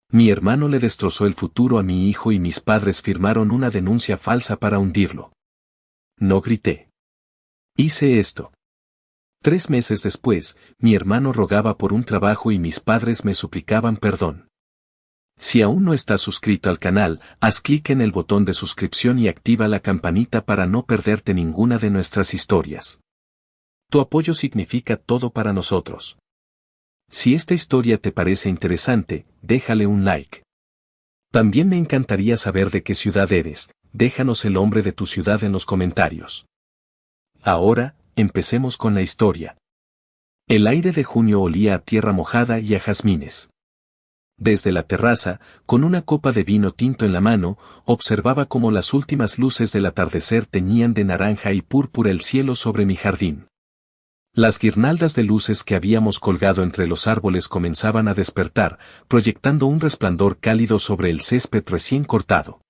Mi hermano le destrozó el futuro a mi hijo y mis padres firmaron una denuncia falsa para hundirlo. No grité. Hice esto. 3 meses después, mi hermano rogaba por un trabajo y mis padres me suplicaban perdón. Si aún no estás suscrito al canal, haz clic en el botón de suscripción y activa la campanita para no perderte ninguna de nuestras historias. Tu apoyo significa todo para nosotros. Si esta historia te parece interesante, déjale un like. También me encantaría saber de qué ciudad eres, déjanos el nombre de tu ciudad en los comentarios. Ahora, empecemos con la historia. El aire de junio olía a tierra mojada y a jazmines. Desde la terraza, con una copa de vino tinto en la mano, observaba cómo las últimas luces del atardecer teñían de naranja y púrpura el cielo sobre mi jardín. Las guirnaldas de luces que habíamos colgado entre los árboles comenzaban a despertar, proyectando un resplandor cálido sobre el césped recién cortado.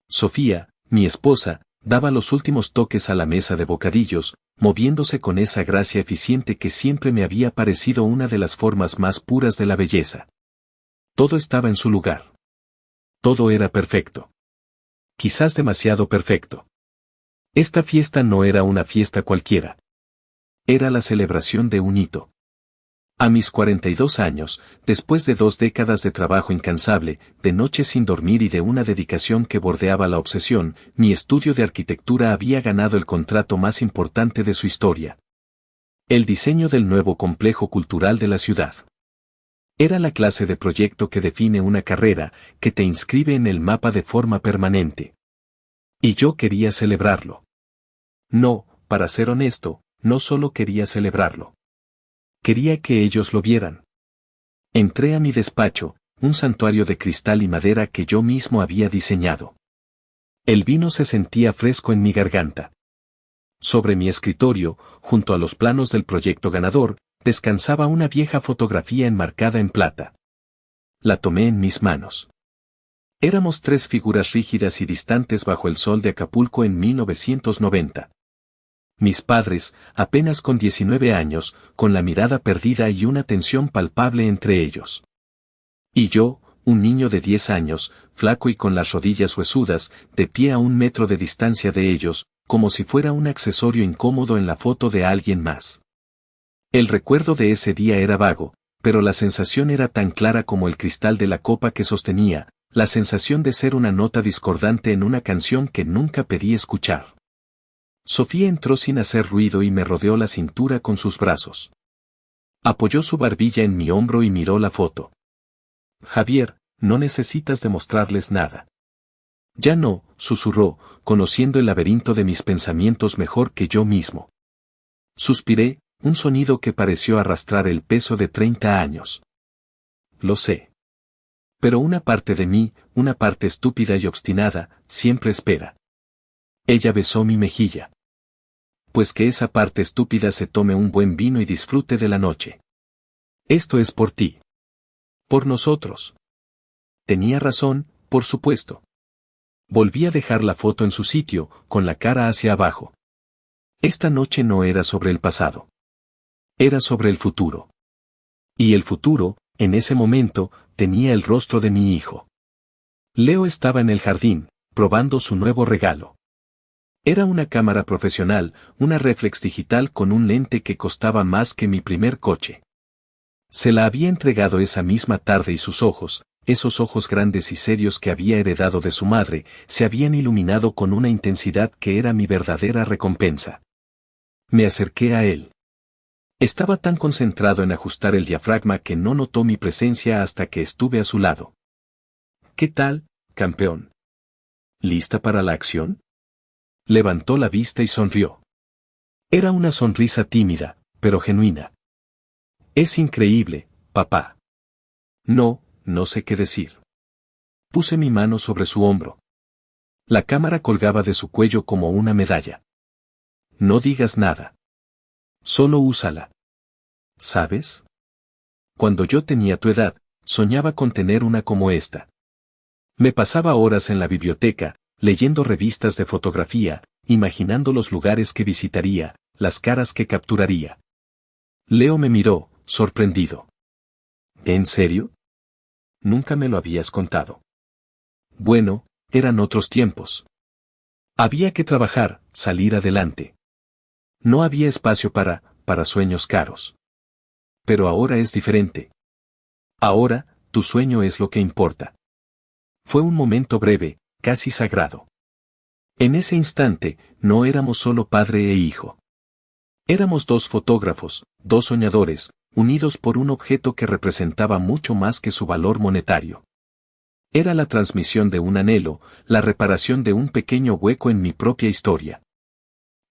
Sofía, mi esposa, daba los últimos toques a la mesa de bocadillos, moviéndose con esa gracia eficiente que siempre me había parecido una de las formas más puras de la belleza. Todo estaba en su lugar. Todo era perfecto. Quizás demasiado perfecto. Esta fiesta no era una fiesta cualquiera. Era la celebración de un hito. A mis 42 años, después de 2 décadas de trabajo incansable, de noches sin dormir y de una dedicación que bordeaba la obsesión, mi estudio de arquitectura había ganado el contrato más importante de su historia. El diseño del nuevo complejo cultural de la ciudad. Era la clase de proyecto que define una carrera, que te inscribe en el mapa de forma permanente. Y yo quería celebrarlo. No, para ser honesto, no solo quería celebrarlo. Quería que ellos lo vieran. Entré a mi despacho, un santuario de cristal y madera que yo mismo había diseñado. El vino se sentía fresco en mi garganta. Sobre mi escritorio, junto a los planos del proyecto ganador, descansaba una vieja fotografía enmarcada en plata. La tomé en mis manos. Éramos 3 figuras rígidas y distantes bajo el sol de Acapulco en 1990. Mis padres, apenas con 19 años, con la mirada perdida y una tensión palpable entre ellos. Y yo, un niño de 10 años, flaco y con las rodillas huesudas, de pie a 1 metro de distancia de ellos, como si fuera un accesorio incómodo en la foto de alguien más. El recuerdo de ese día era vago, pero la sensación era tan clara como el cristal de la copa que sostenía, la sensación de ser una nota discordante en una canción que nunca pedí escuchar. Sofía entró sin hacer ruido y me rodeó la cintura con sus brazos. Apoyó su barbilla en mi hombro y miró la foto. Javier, no necesitas demostrarles nada. Ya no, susurró, conociendo el laberinto de mis pensamientos mejor que yo mismo. Suspiré, un sonido que pareció arrastrar el peso de 30 años. Lo sé. Pero una parte de mí, una parte estúpida y obstinada, siempre espera. Ella besó mi mejilla. Pues que esa parte estúpida se tome un buen vino y disfrute de la noche. Esto es por ti. Por nosotros. Tenía razón, por supuesto. Volví a dejar la foto en su sitio, con la cara hacia abajo. Esta noche no era sobre el pasado. Era sobre el futuro. Y el futuro, en ese momento, tenía el rostro de mi hijo. Leo estaba en el jardín, probando su nuevo regalo. Era una cámara profesional, una reflex digital con un lente que costaba más que mi primer coche. Se la había entregado esa misma tarde y sus ojos, esos ojos grandes y serios que había heredado de su madre, se habían iluminado con una intensidad que era mi verdadera recompensa. Me acerqué a él. Estaba tan concentrado en ajustar el diafragma que no notó mi presencia hasta que estuve a su lado. ¿Qué tal, campeón? ¿Lista para la acción? Levantó la vista y sonrió. Era una sonrisa tímida, pero genuina. Es increíble, papá. No sé qué decir. Puse mi mano sobre su hombro. La cámara colgaba de su cuello como una medalla. No digas nada. Solo úsala. ¿Sabes? Cuando yo tenía tu edad, soñaba con tener una como esta. Me pasaba horas en la biblioteca, leyendo revistas de fotografía, imaginando los lugares que visitaría, las caras que capturaría. Leo me miró, sorprendido. ¿En serio? nunca me lo habías contado. Bueno, eran otros tiempos. Había que trabajar, salir adelante. No había espacio para sueños caros. Pero ahora es diferente. Ahora, tu sueño es lo que importa. Fue un momento breve, casi sagrado. En ese instante, no éramos solo padre e hijo. Éramos dos fotógrafos, dos soñadores, unidos por un objeto que representaba mucho más que su valor monetario. Era la transmisión de un anhelo, la reparación de un pequeño hueco en mi propia historia.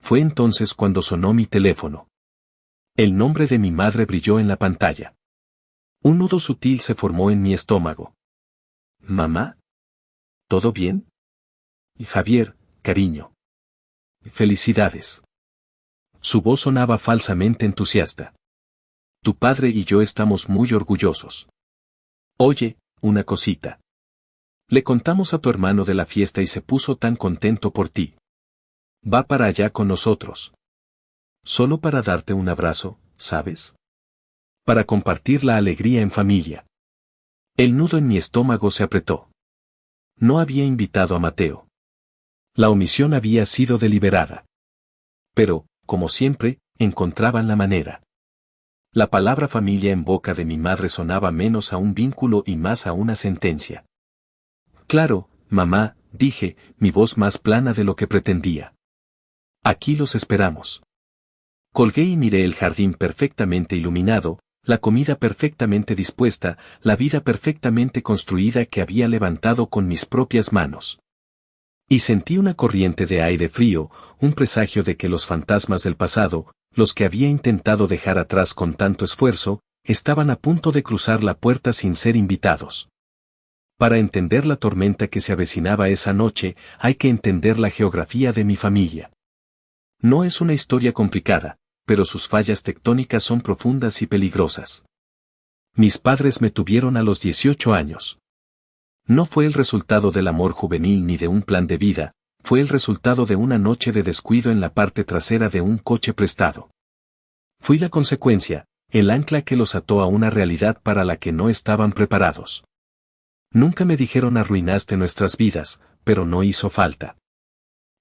Fue entonces cuando sonó mi teléfono. El nombre de mi madre brilló en la pantalla. Un nudo sutil se formó en mi estómago. ¿Mamá? ¿Todo bien? Javier, cariño. Felicidades. Su voz sonaba falsamente entusiasta. Tu padre y yo estamos muy orgullosos. Oye, una cosita. Le contamos a tu hermano de la fiesta y se puso tan contento por ti. Va para allá con nosotros. Solo para darte un abrazo, ¿sabes? Para compartir la alegría en familia. El nudo en mi estómago se apretó. No había invitado a Mateo. La omisión había sido deliberada. Pero, como siempre, encontraban la manera. La palabra familia en boca de mi madre sonaba menos a un vínculo y más a una sentencia. Claro, mamá, dije, mi voz más plana de lo que pretendía. Aquí los esperamos. Colgué y miré el jardín perfectamente iluminado, la comida perfectamente dispuesta, la vida perfectamente construida que había levantado con mis propias manos. Y sentí una corriente de aire frío, un presagio de que los fantasmas del pasado, los que había intentado dejar atrás con tanto esfuerzo, estaban a punto de cruzar la puerta sin ser invitados. Para entender la tormenta que se avecinaba esa noche, hay que entender la geografía de mi familia. No es una historia complicada, pero sus fallas tectónicas son profundas y peligrosas. Mis padres me tuvieron a los 18 años. No fue el resultado del amor juvenil ni de un plan de vida, fue el resultado de una noche de descuido en la parte trasera de un coche prestado. Fui la consecuencia, el ancla que los ató a una realidad para la que no estaban preparados. Nunca me dijeron arruinaste nuestras vidas, pero no hizo falta.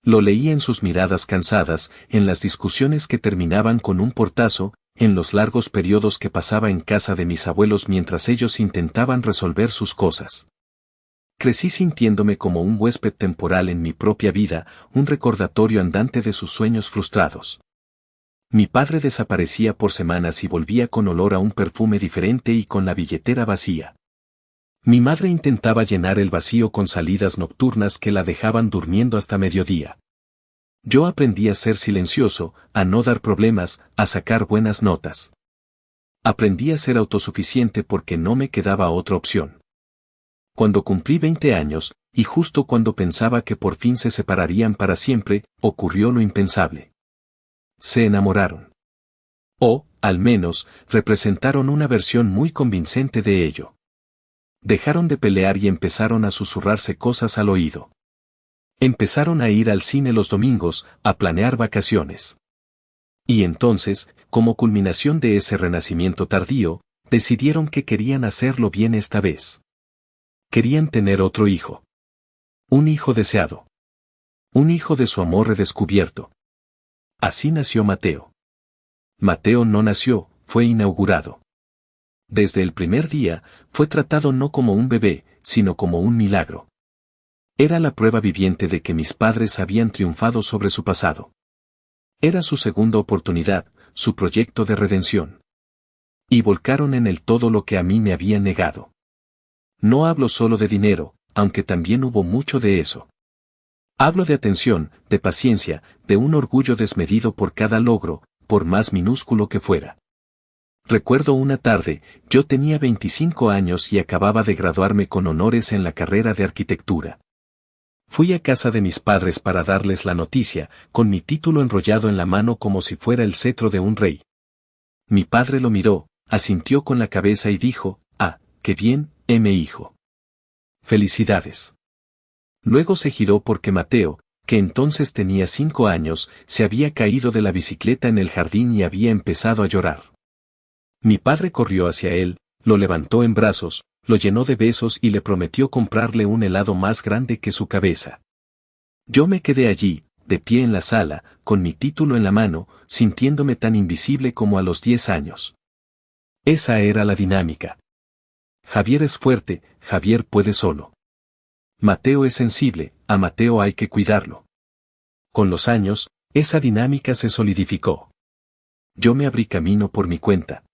Lo leí en sus miradas cansadas, en las discusiones que terminaban con un portazo, en los largos periodos que pasaba en casa de mis abuelos mientras ellos intentaban resolver sus cosas. Crecí sintiéndome como un huésped temporal en mi propia vida, un recordatorio andante de sus sueños frustrados. Mi padre desaparecía por semanas y volvía con olor a un perfume diferente y con la billetera vacía. Mi madre intentaba llenar el vacío con salidas nocturnas que la dejaban durmiendo hasta mediodía. Yo aprendí a ser silencioso, a no dar problemas, a sacar buenas notas. Aprendí a ser autosuficiente porque no me quedaba otra opción. Cuando cumplí 20 años, y justo cuando pensaba que por fin se separarían para siempre, ocurrió lo impensable. Se enamoraron. O, al menos, representaron una versión muy convincente de ello. Dejaron de pelear y empezaron a susurrarse cosas al oído. Empezaron a ir al cine los domingos, a planear vacaciones. Y entonces, como culminación de ese renacimiento tardío, decidieron que querían hacerlo bien esta vez. Querían tener otro hijo. Un hijo deseado. Un hijo de su amor redescubierto. Así nació Mateo. Mateo no nació, fue inaugurado. Desde el primer día, fue tratado no como un bebé, sino como un milagro. Era la prueba viviente de que mis padres habían triunfado sobre su pasado. Era su segunda oportunidad, su proyecto de redención. Y volcaron en él todo lo que a mí me habían negado. No hablo solo de dinero, aunque también hubo mucho de eso. Hablo de atención, de paciencia, de un orgullo desmedido por cada logro, por más minúsculo que fuera. Recuerdo una tarde, yo tenía 25 años y acababa de graduarme con honores en la carrera de arquitectura. Fui a casa de mis padres para darles la noticia, con mi título enrollado en la mano como si fuera el cetro de un rey. Mi padre lo miró, asintió con la cabeza y dijo, «Ah, qué bien, hijo. Felicidades». Luego se giró porque Mateo, que entonces tenía 5 años, se había caído de la bicicleta en el jardín y había empezado a llorar. Mi padre corrió hacia él, lo levantó en brazos, Lo llenó de besos y le prometió comprarle un helado más grande que su cabeza. Yo me quedé allí, de pie en la sala, con mi título en la mano, sintiéndome tan invisible como a los 10 años. Esa era la dinámica. Javier es fuerte, Javier puede solo. Mateo es sensible, a Mateo hay que cuidarlo. Con los años, esa dinámica se solidificó. Yo me abrí camino por mi cuenta.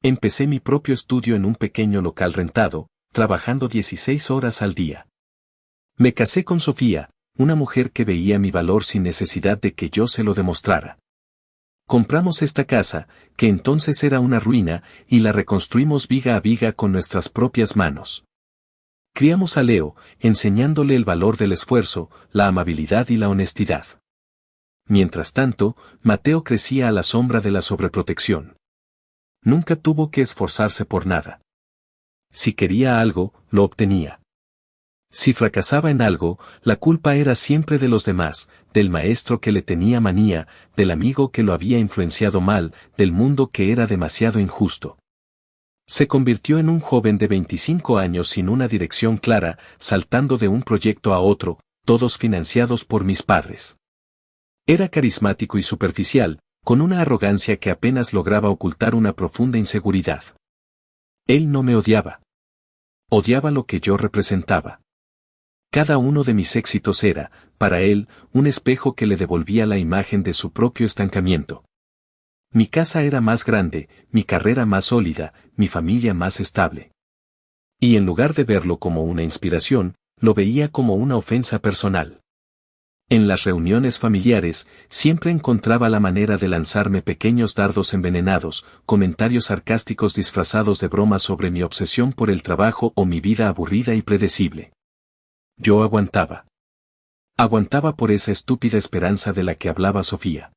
Empecé mi propio estudio en un pequeño local rentado, trabajando 16 horas al día. Me casé con Sofía, una mujer que veía mi valor sin necesidad de que yo se lo demostrara. Compramos esta casa, que entonces era una ruina, y la reconstruimos viga a viga con nuestras propias manos. Criamos a Leo, enseñándole el valor del esfuerzo, la amabilidad y la honestidad. Mientras tanto, Mateo crecía a la sombra de la sobreprotección. Nunca tuvo que esforzarse por nada. Si quería algo, lo obtenía. Si fracasaba en algo, la culpa era siempre de los demás, del maestro que le tenía manía, del amigo que lo había influenciado mal, del mundo que era demasiado injusto. Se convirtió en un joven de 25 años sin una dirección clara, saltando de un proyecto a otro, todos financiados por mis padres. Era carismático y superficial, con una arrogancia que apenas lograba ocultar una profunda inseguridad. Él no me odiaba. Odiaba lo que yo representaba. Cada uno de mis éxitos era, para él, un espejo que le devolvía la imagen de su propio estancamiento. Mi casa era más grande, mi carrera más sólida, mi familia más estable. Y en lugar de verlo como una inspiración, lo veía como una ofensa personal. En las reuniones familiares, siempre encontraba la manera de lanzarme pequeños dardos envenenados, comentarios sarcásticos disfrazados de bromas sobre mi obsesión por el trabajo o mi vida aburrida y predecible. Yo aguantaba. Aguantaba por esa estúpida esperanza de la que hablaba Sofía.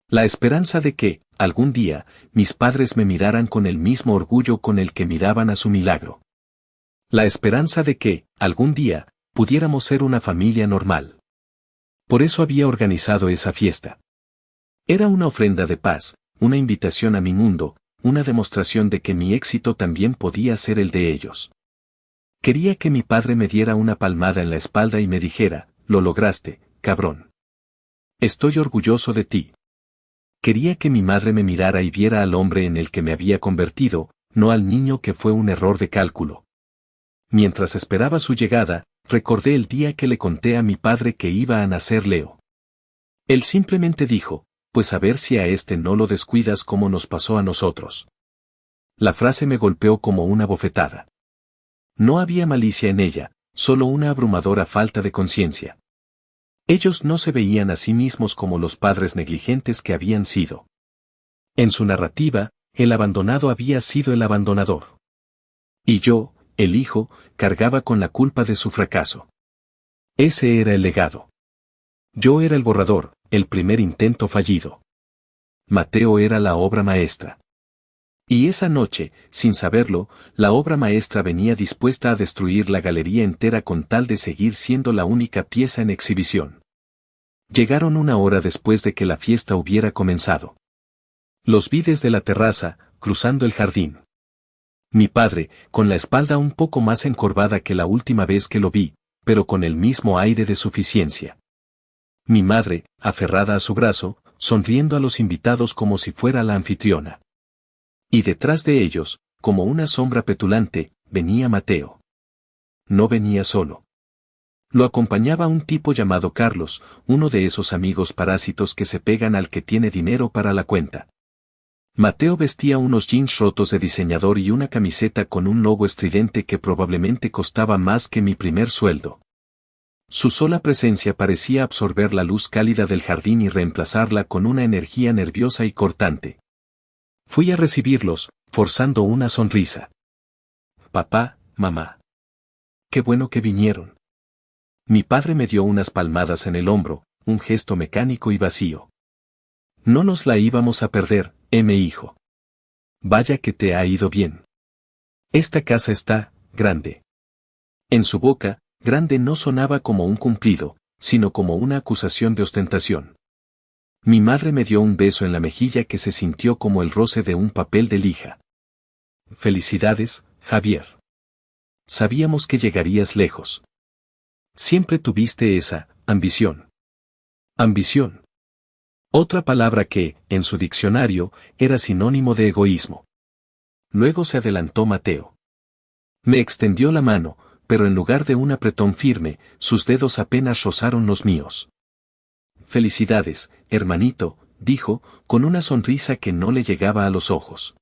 La esperanza de que, algún día, mis padres me miraran con el mismo orgullo con el que miraban a su milagro. La esperanza de que, algún día, pudiéramos ser una familia normal. Por eso había organizado esa fiesta. Era una ofrenda de paz, una invitación a mi mundo, una demostración de que mi éxito también podía ser el de ellos. Quería que mi padre me diera una palmada en la espalda y me dijera, lo lograste, cabrón. Estoy orgulloso de ti. Quería que mi madre me mirara y viera al hombre en el que me había convertido, no al niño que fue un error de cálculo. Mientras esperaba su llegada, recordé el día que le conté a mi padre que iba a nacer Leo. Él simplemente dijo, pues a ver si a este no lo descuidas como nos pasó a nosotros. La frase me golpeó como una bofetada. No había malicia en ella, solo una abrumadora falta de conciencia. Ellos no se veían a sí mismos como los padres negligentes que habían sido. En su narrativa, el abandonado había sido el abandonador. Y yo, el hijo, cargaba con la culpa de su fracaso. Ese era el legado. Yo era el borrador, el primer intento fallido. Mateo era la obra maestra. Y esa noche, sin saberlo, la obra maestra venía dispuesta a destruir la galería entera con tal de seguir siendo la única pieza en exhibición. Llegaron una hora después de que la fiesta hubiera comenzado. Los vi desde la terraza, cruzando el jardín. Mi padre, con la espalda un poco más encorvada que la última vez que lo vi, pero con el mismo aire de suficiencia. Mi madre, aferrada a su brazo, sonriendo a los invitados como si fuera la anfitriona. Y detrás de ellos, como una sombra petulante, venía Mateo. No venía solo. Lo acompañaba un tipo llamado Carlos, uno de esos amigos parásitos que se pegan al que tiene dinero para la cuenta. Mateo vestía unos jeans rotos de diseñador y una camiseta con un logo estridente que probablemente costaba más que mi primer sueldo. Su sola presencia parecía absorber la luz cálida del jardín y reemplazarla con una energía nerviosa y cortante. Fui a recibirlos, forzando una sonrisa. Papá, mamá. Qué bueno que vinieron. Mi padre me dio unas palmadas en el hombro, un gesto mecánico y vacío. No nos la íbamos a perder, hijo. Vaya que te ha ido bien. Esta casa está, grande. En su boca, grande no sonaba como un cumplido, sino como una acusación de ostentación. Mi madre me dio un beso en la mejilla que se sintió como el roce de un papel de lija. Felicidades, Javier. Sabíamos que llegarías lejos. Siempre tuviste esa ambición. Ambición. Otra palabra que, en su diccionario, era sinónimo de egoísmo. Luego se adelantó Mateo. Me extendió la mano, pero en lugar de un apretón firme, sus dedos apenas rozaron los míos. Felicidades, hermanito, dijo, con una sonrisa que no le llegaba a los ojos.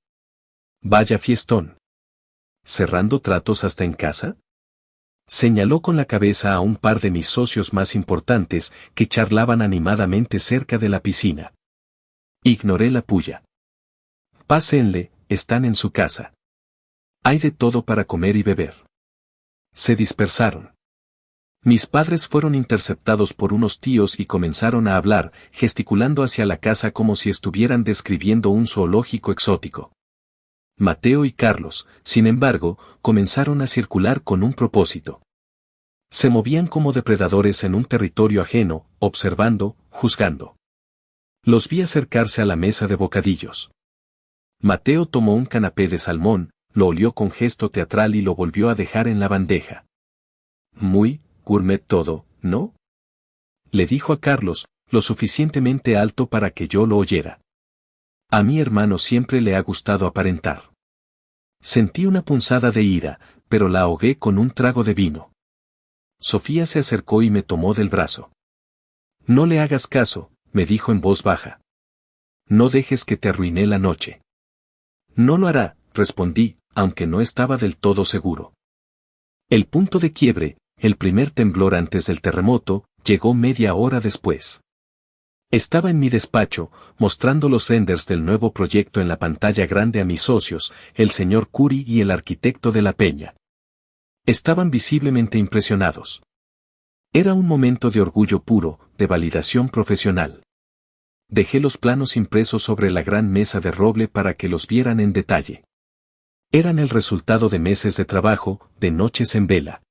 Vaya fiestón. ¿Cerrando tratos hasta en casa? Señaló con la cabeza a un par de mis socios más importantes que charlaban animadamente cerca de la piscina. Ignoré la puya. Pásenle, están en su casa. Hay de todo para comer y beber. Se dispersaron. Mis padres fueron interceptados por unos tíos y comenzaron a hablar, gesticulando hacia la casa como si estuvieran describiendo un zoológico exótico. Mateo y Carlos, sin embargo, comenzaron a circular con un propósito. Se movían como depredadores en un territorio ajeno, observando, juzgando. Los vi acercarse a la mesa de bocadillos. Mateo tomó un canapé de salmón, lo olió con gesto teatral y lo volvió a dejar en la bandeja. Muy gourmet todo, ¿no? Le dijo a Carlos, lo suficientemente alto para que yo lo oyera. A mi hermano siempre le ha gustado aparentar. Sentí una punzada de ira, pero la ahogué con un trago de vino. Sofía se acercó y me tomó del brazo. No le hagas caso, me dijo en voz baja. No dejes que te arruiné la noche. No lo hará, respondí, aunque no estaba del todo seguro. El punto de quiebre, el primer temblor antes del terremoto, llegó media hora después. Estaba en mi despacho, mostrando los renders del nuevo proyecto en la pantalla grande a mis socios, el señor Curie y el arquitecto de la Peña. Estaban visiblemente impresionados. Era un momento de orgullo puro, de validación profesional. Dejé los planos impresos sobre la gran mesa de roble para que los vieran en detalle. Eran el resultado de meses de trabajo, de noches en vela.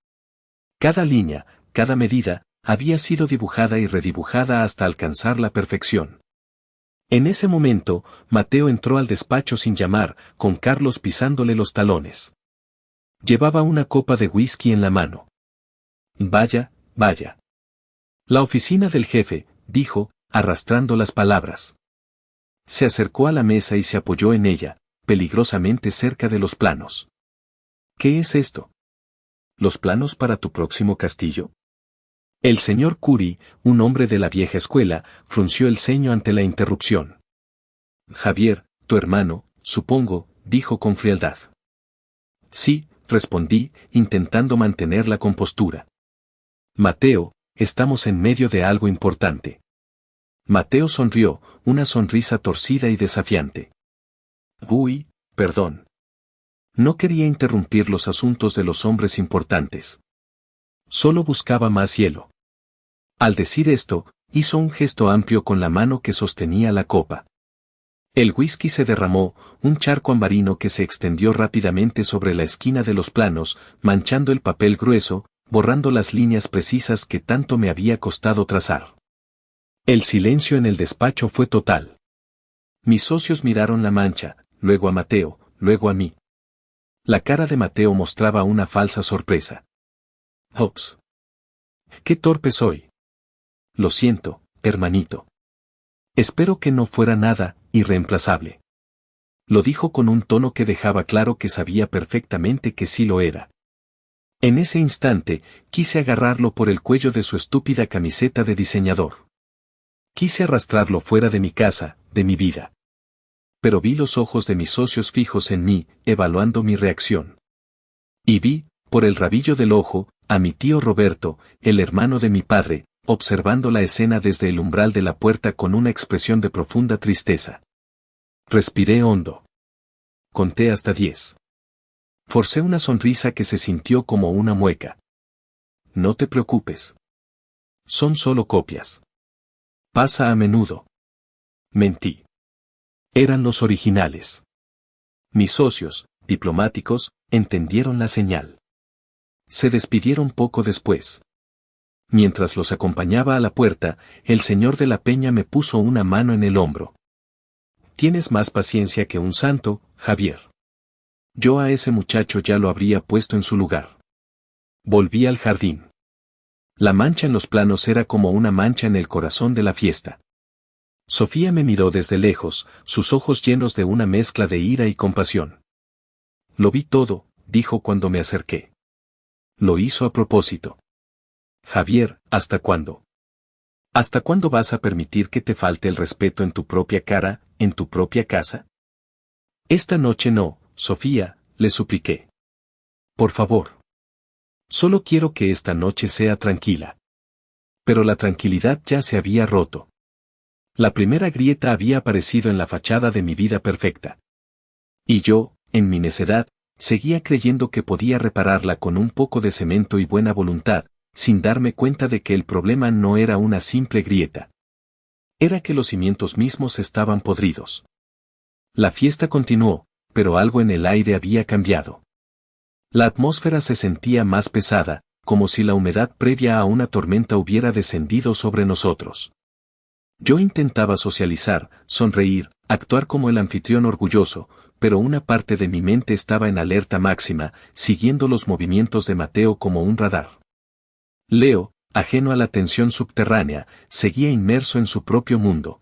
Cada línea, cada medida, había sido dibujada y redibujada hasta alcanzar la perfección. En ese momento, Mateo entró al despacho sin llamar, con Carlos pisándole los talones. Llevaba una copa de whisky en la mano. Vaya, vaya. La oficina del jefe, dijo, arrastrando las palabras. Se acercó a la mesa y se apoyó en ella, peligrosamente cerca de los planos. ¿Qué es esto? ¿Los planos para tu próximo castillo? El señor Curie, un hombre de la vieja escuela, frunció el ceño ante la interrupción. Javier, tu hermano, supongo, dijo con frialdad. Sí, respondí, intentando mantener la compostura. Mateo, estamos en medio de algo importante. Mateo sonrió, una sonrisa torcida y desafiante. Uy, perdón. No quería interrumpir los asuntos de los hombres importantes. Solo buscaba más hielo. Al decir esto, hizo un gesto amplio con la mano que sostenía la copa. El whisky se derramó, un charco ambarino que se extendió rápidamente sobre la esquina de los planos, manchando el papel grueso, borrando las líneas precisas que tanto me había costado trazar. El silencio en el despacho fue total. Mis socios miraron la mancha, luego a Mateo, luego a mí. La cara de Mateo mostraba una falsa sorpresa. Ops. ¡Qué torpe soy! Lo siento, hermanito. Espero que no fuera nada irreemplazable. Lo dijo con un tono que dejaba claro que sabía perfectamente que sí lo era. En ese instante, quise agarrarlo por el cuello de su estúpida camiseta de diseñador. Quise arrastrarlo fuera de mi casa, de mi vida. Pero vi los ojos de mis socios fijos en mí, evaluando mi reacción. Y vi, por el rabillo del ojo, a mi tío Roberto, el hermano de mi padre, observando la escena desde el umbral de la puerta con una expresión de profunda tristeza. Respiré hondo. Conté hasta 10. Forcé una sonrisa que se sintió como una mueca. No te preocupes. Son solo copias. Pasa a menudo. Mentí. Eran los originales. Mis socios, diplomáticos, entendieron la señal. Se despidieron poco después. Mientras los acompañaba a la puerta, el señor de la Peña me puso una mano en el hombro. Tienes más paciencia que un santo, Javier. Yo a ese muchacho ya lo habría puesto en su lugar. Volví al jardín. La mancha en los planos era como una mancha en el corazón de la fiesta. Sofía me miró desde lejos, sus ojos llenos de una mezcla de ira y compasión. Lo vi todo, dijo cuando me acerqué. Lo hizo a propósito. Javier, ¿hasta cuándo? ¿Hasta cuándo vas a permitir que te falte el respeto en tu propia cara, en tu propia casa? Esta noche no, Sofía, le supliqué. Por favor. Solo quiero que esta noche sea tranquila. Pero la tranquilidad ya se había roto. La primera grieta había aparecido en la fachada de mi vida perfecta. Y yo, en mi necedad, seguía creyendo que podía repararla con un poco de cemento y buena voluntad, sin darme cuenta de que el problema no era una simple grieta. Era que los cimientos mismos estaban podridos. La fiesta continuó, pero algo en el aire había cambiado. La atmósfera se sentía más pesada, como si la humedad previa a una tormenta hubiera descendido sobre nosotros. Yo intentaba socializar, sonreír, actuar como el anfitrión orgulloso, pero una parte de mi mente estaba en alerta máxima, siguiendo los movimientos de Mateo como un radar. Leo, ajeno a la tensión subterránea, seguía inmerso en su propio mundo.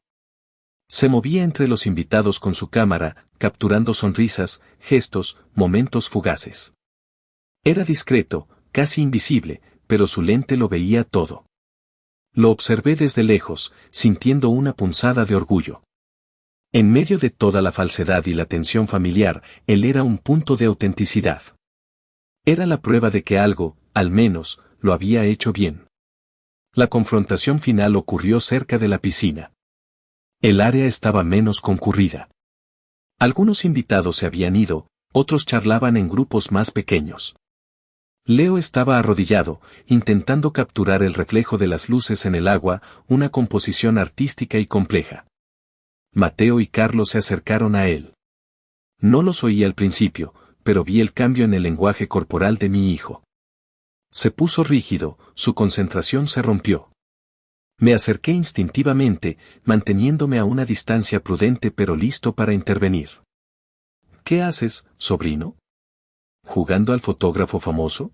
Se movía entre los invitados con su cámara, capturando sonrisas, gestos, momentos fugaces. Era discreto, casi invisible, pero su lente lo veía todo. Lo observé desde lejos, sintiendo una punzada de orgullo. En medio de toda la falsedad y la tensión familiar, él era un punto de autenticidad. Era la prueba de que algo, al menos, lo había hecho bien. La confrontación final ocurrió cerca de la piscina. El área estaba menos concurrida. Algunos invitados se habían ido, otros charlaban en grupos más pequeños. Leo estaba arrodillado, intentando capturar el reflejo de las luces en el agua, una composición artística y compleja. Mateo y Carlos se acercaron a él. No los oí al principio, pero vi el cambio en el lenguaje corporal de mi hijo. Se puso rígido, su concentración se rompió. Me acerqué instintivamente, manteniéndome a una distancia prudente pero listo para intervenir. ¿Qué haces, sobrino? ¿Jugando al fotógrafo famoso?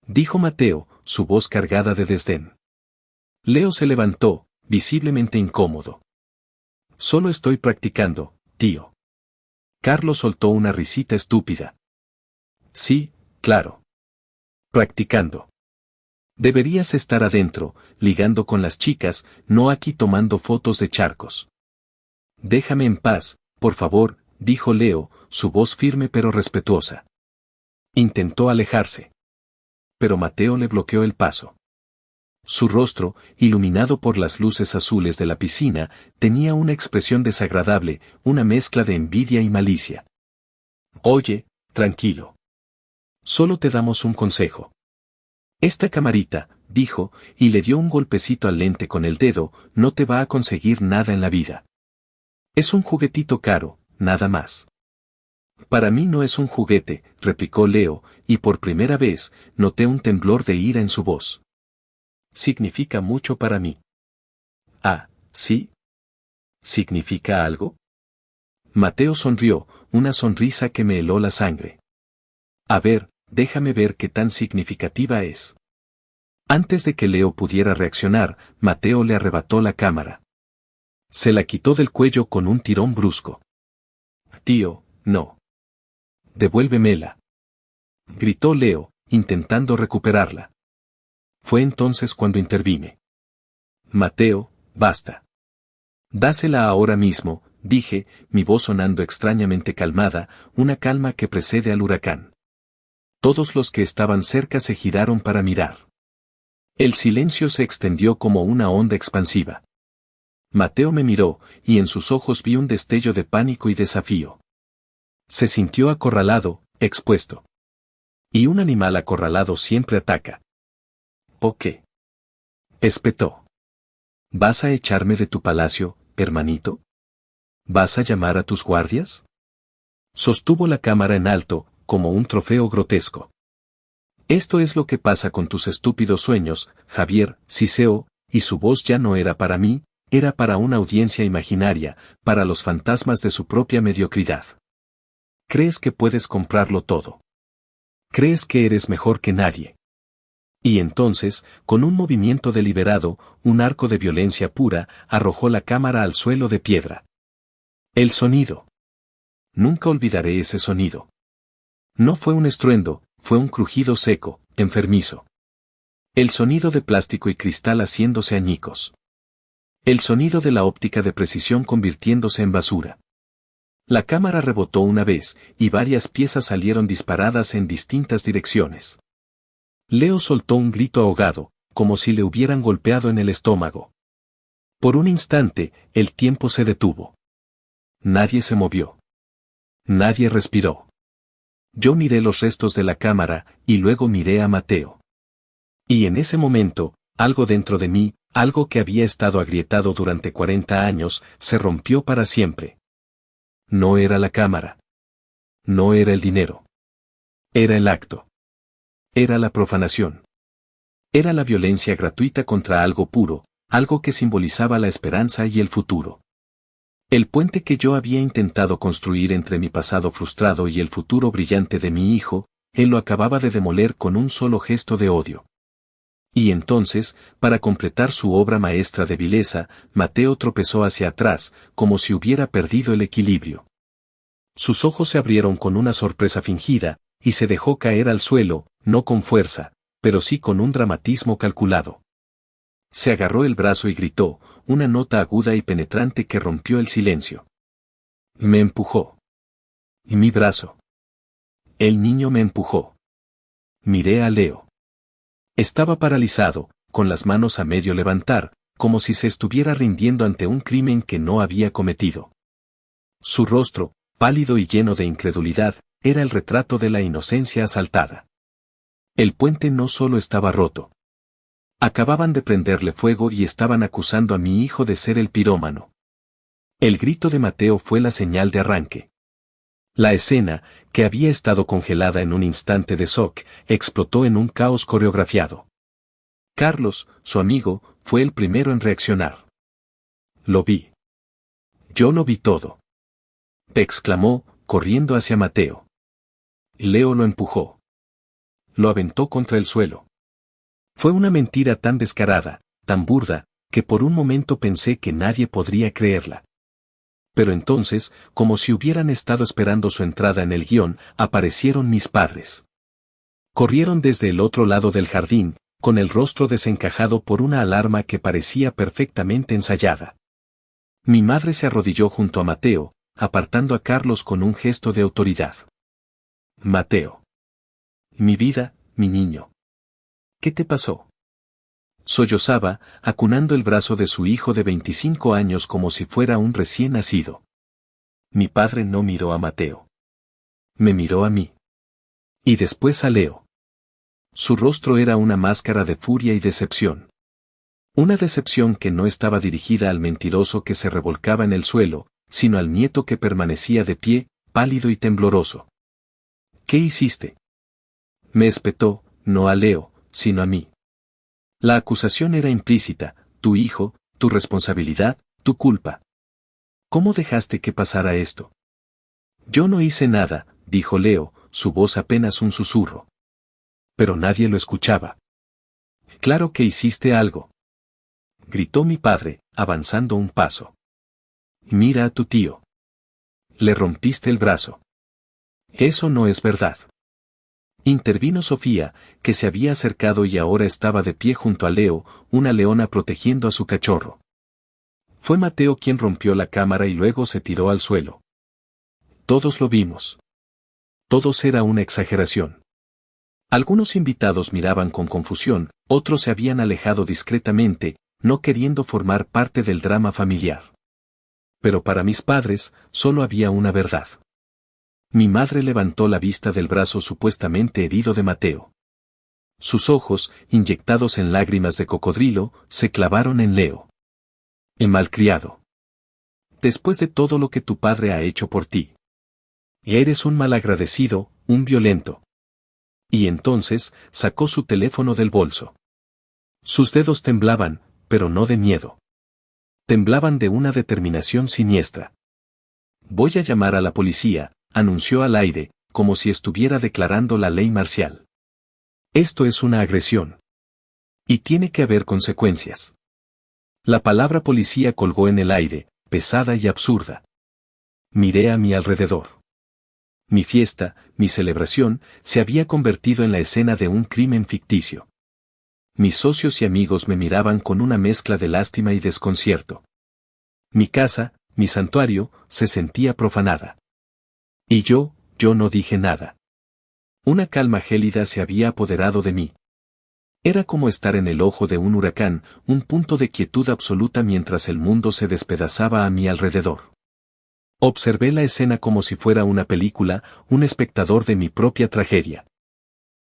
Dijo Mateo, su voz cargada de desdén. Leo se levantó, visiblemente incómodo. Solo estoy practicando, tío. Carlos soltó una risita estúpida. Sí, claro. Practicando. Deberías estar adentro, ligando con las chicas, no aquí tomando fotos de charcos. Déjame en paz, por favor, dijo Leo, su voz firme pero respetuosa. Intentó alejarse. Pero Mateo le bloqueó el paso. Su rostro, iluminado por las luces azules de la piscina, tenía una expresión desagradable, una mezcla de envidia y malicia. Oye, tranquilo. Solo te damos un consejo. Esta camarita, dijo, y le dio un golpecito al lente con el dedo, no te va a conseguir nada en la vida. Es un juguetito caro, nada más. Para mí no es un juguete, replicó Leo, y por primera vez, noté un temblor de ira en su voz. Significa mucho para mí. Ah, ¿sí? ¿Significa algo? Mateo sonrió, una sonrisa que me heló la sangre. A ver, déjame ver qué tan significativa es. Antes de que Leo pudiera reaccionar, Mateo le arrebató la cámara. Se la quitó del cuello con un tirón brusco. Tío, no. Devuélvemela. Gritó Leo, intentando recuperarla. Fue entonces cuando intervine. Mateo, basta. Dásela ahora mismo, dije, mi voz sonando extrañamente calmada, una calma que precede al huracán. Todos los que estaban cerca se giraron para mirar. El silencio se extendió como una onda expansiva. Mateo me miró, y en sus ojos vi un destello de pánico y desafío. Se sintió acorralado, expuesto. Y un animal acorralado siempre ataca. ¿O qué? Espetó. ¿Vas a echarme de tu palacio, hermanito? ¿Vas a llamar a tus guardias? Sostuvo la cámara en alto, como un trofeo grotesco. Esto es lo que pasa con tus estúpidos sueños, Javier, Ciceo, y su voz ya no era para mí, era para una audiencia imaginaria, para los fantasmas de su propia mediocridad. ¿Crees que puedes comprarlo todo? ¿Crees que eres mejor que nadie? Y entonces, con un movimiento deliberado, un arco de violencia pura, arrojó la cámara al suelo de piedra. El sonido. Nunca olvidaré ese sonido. No fue un estruendo, fue un crujido seco, enfermizo. El sonido de plástico y cristal haciéndose añicos. El sonido de la óptica de precisión convirtiéndose en basura. La cámara rebotó una vez, y varias piezas salieron disparadas en distintas direcciones. Leo soltó un grito ahogado, como si le hubieran golpeado en el estómago. Por un instante, el tiempo se detuvo. Nadie se movió. Nadie respiró. Yo miré los restos de la cámara, y luego miré a Mateo. Y en ese momento, algo dentro de mí, algo que había estado agrietado durante 40 años, se rompió para siempre. No era la cámara. No era el dinero. Era el acto. Era la profanación. Era la violencia gratuita contra algo puro, algo que simbolizaba la esperanza y el futuro. El puente que yo había intentado construir entre mi pasado frustrado y el futuro brillante de mi hijo, él lo acababa de demoler con un solo gesto de odio. Y entonces, para completar su obra maestra de vileza, Mateo tropezó hacia atrás, como si hubiera perdido el equilibrio. Sus ojos se abrieron con una sorpresa fingida, y se dejó caer al suelo, no con fuerza, pero sí con un dramatismo calculado. Se agarró el brazo y gritó, una nota aguda y penetrante que rompió el silencio. Me empujó. Y mi brazo. El niño me empujó. Miré a Leo. Estaba paralizado, con las manos a medio levantar, como si se estuviera rindiendo ante un crimen que no había cometido. Su rostro, pálido y lleno de incredulidad, era el retrato de la inocencia asaltada. El puente no solo estaba roto. Acababan de prenderle fuego y estaban acusando a mi hijo de ser el pirómano. El grito de Mateo fue la señal de arranque. La escena, que había estado congelada en un instante de shock, explotó en un caos coreografiado. Carlos, su amigo, fue el primero en reaccionar. Lo vi. Yo lo vi todo. Exclamó, corriendo hacia Mateo. Leo lo empujó. Lo aventó contra el suelo. Fue una mentira tan descarada, tan burda, que por un momento pensé que nadie podría creerla. Pero entonces, como si hubieran estado esperando su entrada en el guión, aparecieron mis padres. Corrieron desde el otro lado del jardín, con el rostro desencajado por una alarma que parecía perfectamente ensayada. Mi madre se arrodilló junto a Mateo, apartando a Carlos con un gesto de autoridad. Mateo. Mi vida, mi niño. ¿Qué te pasó? Sollozaba, acunando el brazo de su hijo de 25 años como si fuera un recién nacido. Mi padre no miró a Mateo. Me miró a mí. Y después a Leo. Su rostro era una máscara de furia y decepción. Una decepción que no estaba dirigida al mentiroso que se revolcaba en el suelo, sino al nieto que permanecía de pie, pálido y tembloroso. ¿Qué hiciste? Me espetó, no a Leo, sino a mí. La acusación era implícita, tu hijo, tu responsabilidad, tu culpa. ¿Cómo dejaste que pasara esto? Yo no hice nada, dijo Leo, su voz apenas un susurro. Pero nadie lo escuchaba. Claro que hiciste algo. Gritó mi padre, avanzando un paso. Mira a tu tío. Le rompiste el brazo. Eso no es verdad. Intervino Sofía, que se había acercado y ahora estaba de pie junto a Leo, una leona protegiendo a su cachorro. Fue Mateo quien rompió la cámara y luego se tiró al suelo. Todos lo vimos. Todos era una exageración. Algunos invitados miraban con confusión, otros se habían alejado discretamente, no queriendo formar parte del drama familiar. Pero para mis padres, solo había una verdad. Mi madre levantó la vista del brazo supuestamente herido de Mateo. Sus ojos, inyectados en lágrimas de cocodrilo, se clavaron en Leo. Malcriado. Después de todo lo que tu padre ha hecho por ti. Eres un malagradecido, un violento. Y entonces, sacó su teléfono del bolso. Sus dedos temblaban, pero no de miedo. Temblaban de una determinación siniestra. Voy a llamar a la policía, anunció al aire, como si estuviera declarando la ley marcial. Esto es una agresión. Y tiene que haber consecuencias. La palabra policía colgó en el aire, pesada y absurda. Miré a mi alrededor. Mi fiesta, mi celebración, se había convertido en la escena de un crimen ficticio. Mis socios y amigos me miraban con una mezcla de lástima y desconcierto. Mi casa, mi santuario, se sentía profanada. Y yo no dije nada. Una calma gélida se había apoderado de mí. Era como estar en el ojo de un huracán, un punto de quietud absoluta mientras el mundo se despedazaba a mi alrededor. Observé la escena como si fuera una película, un espectador de mi propia tragedia.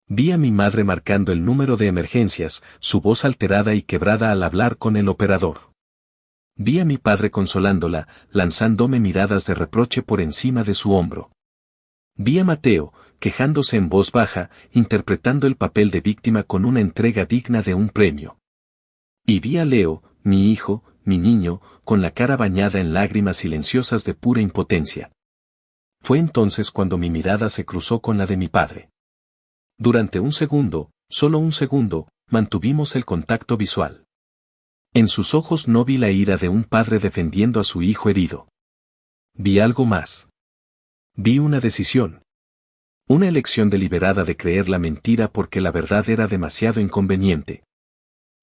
Vi a mi madre marcando el número de emergencias, su voz alterada y quebrada al hablar con el operador. Vi a mi padre consolándola, lanzándome miradas de reproche por encima de su hombro. Vi a Mateo, quejándose en voz baja, interpretando el papel de víctima con una entrega digna de un premio. Y vi a Leo, mi hijo, mi niño, con la cara bañada en lágrimas silenciosas de pura impotencia. Fue entonces cuando mi mirada se cruzó con la de mi padre. Durante un segundo, solo un segundo, mantuvimos el contacto visual. En sus ojos no vi la ira de un padre defendiendo a su hijo herido. Vi algo más. Vi una decisión. Una elección deliberada de creer la mentira porque la verdad era demasiado inconveniente.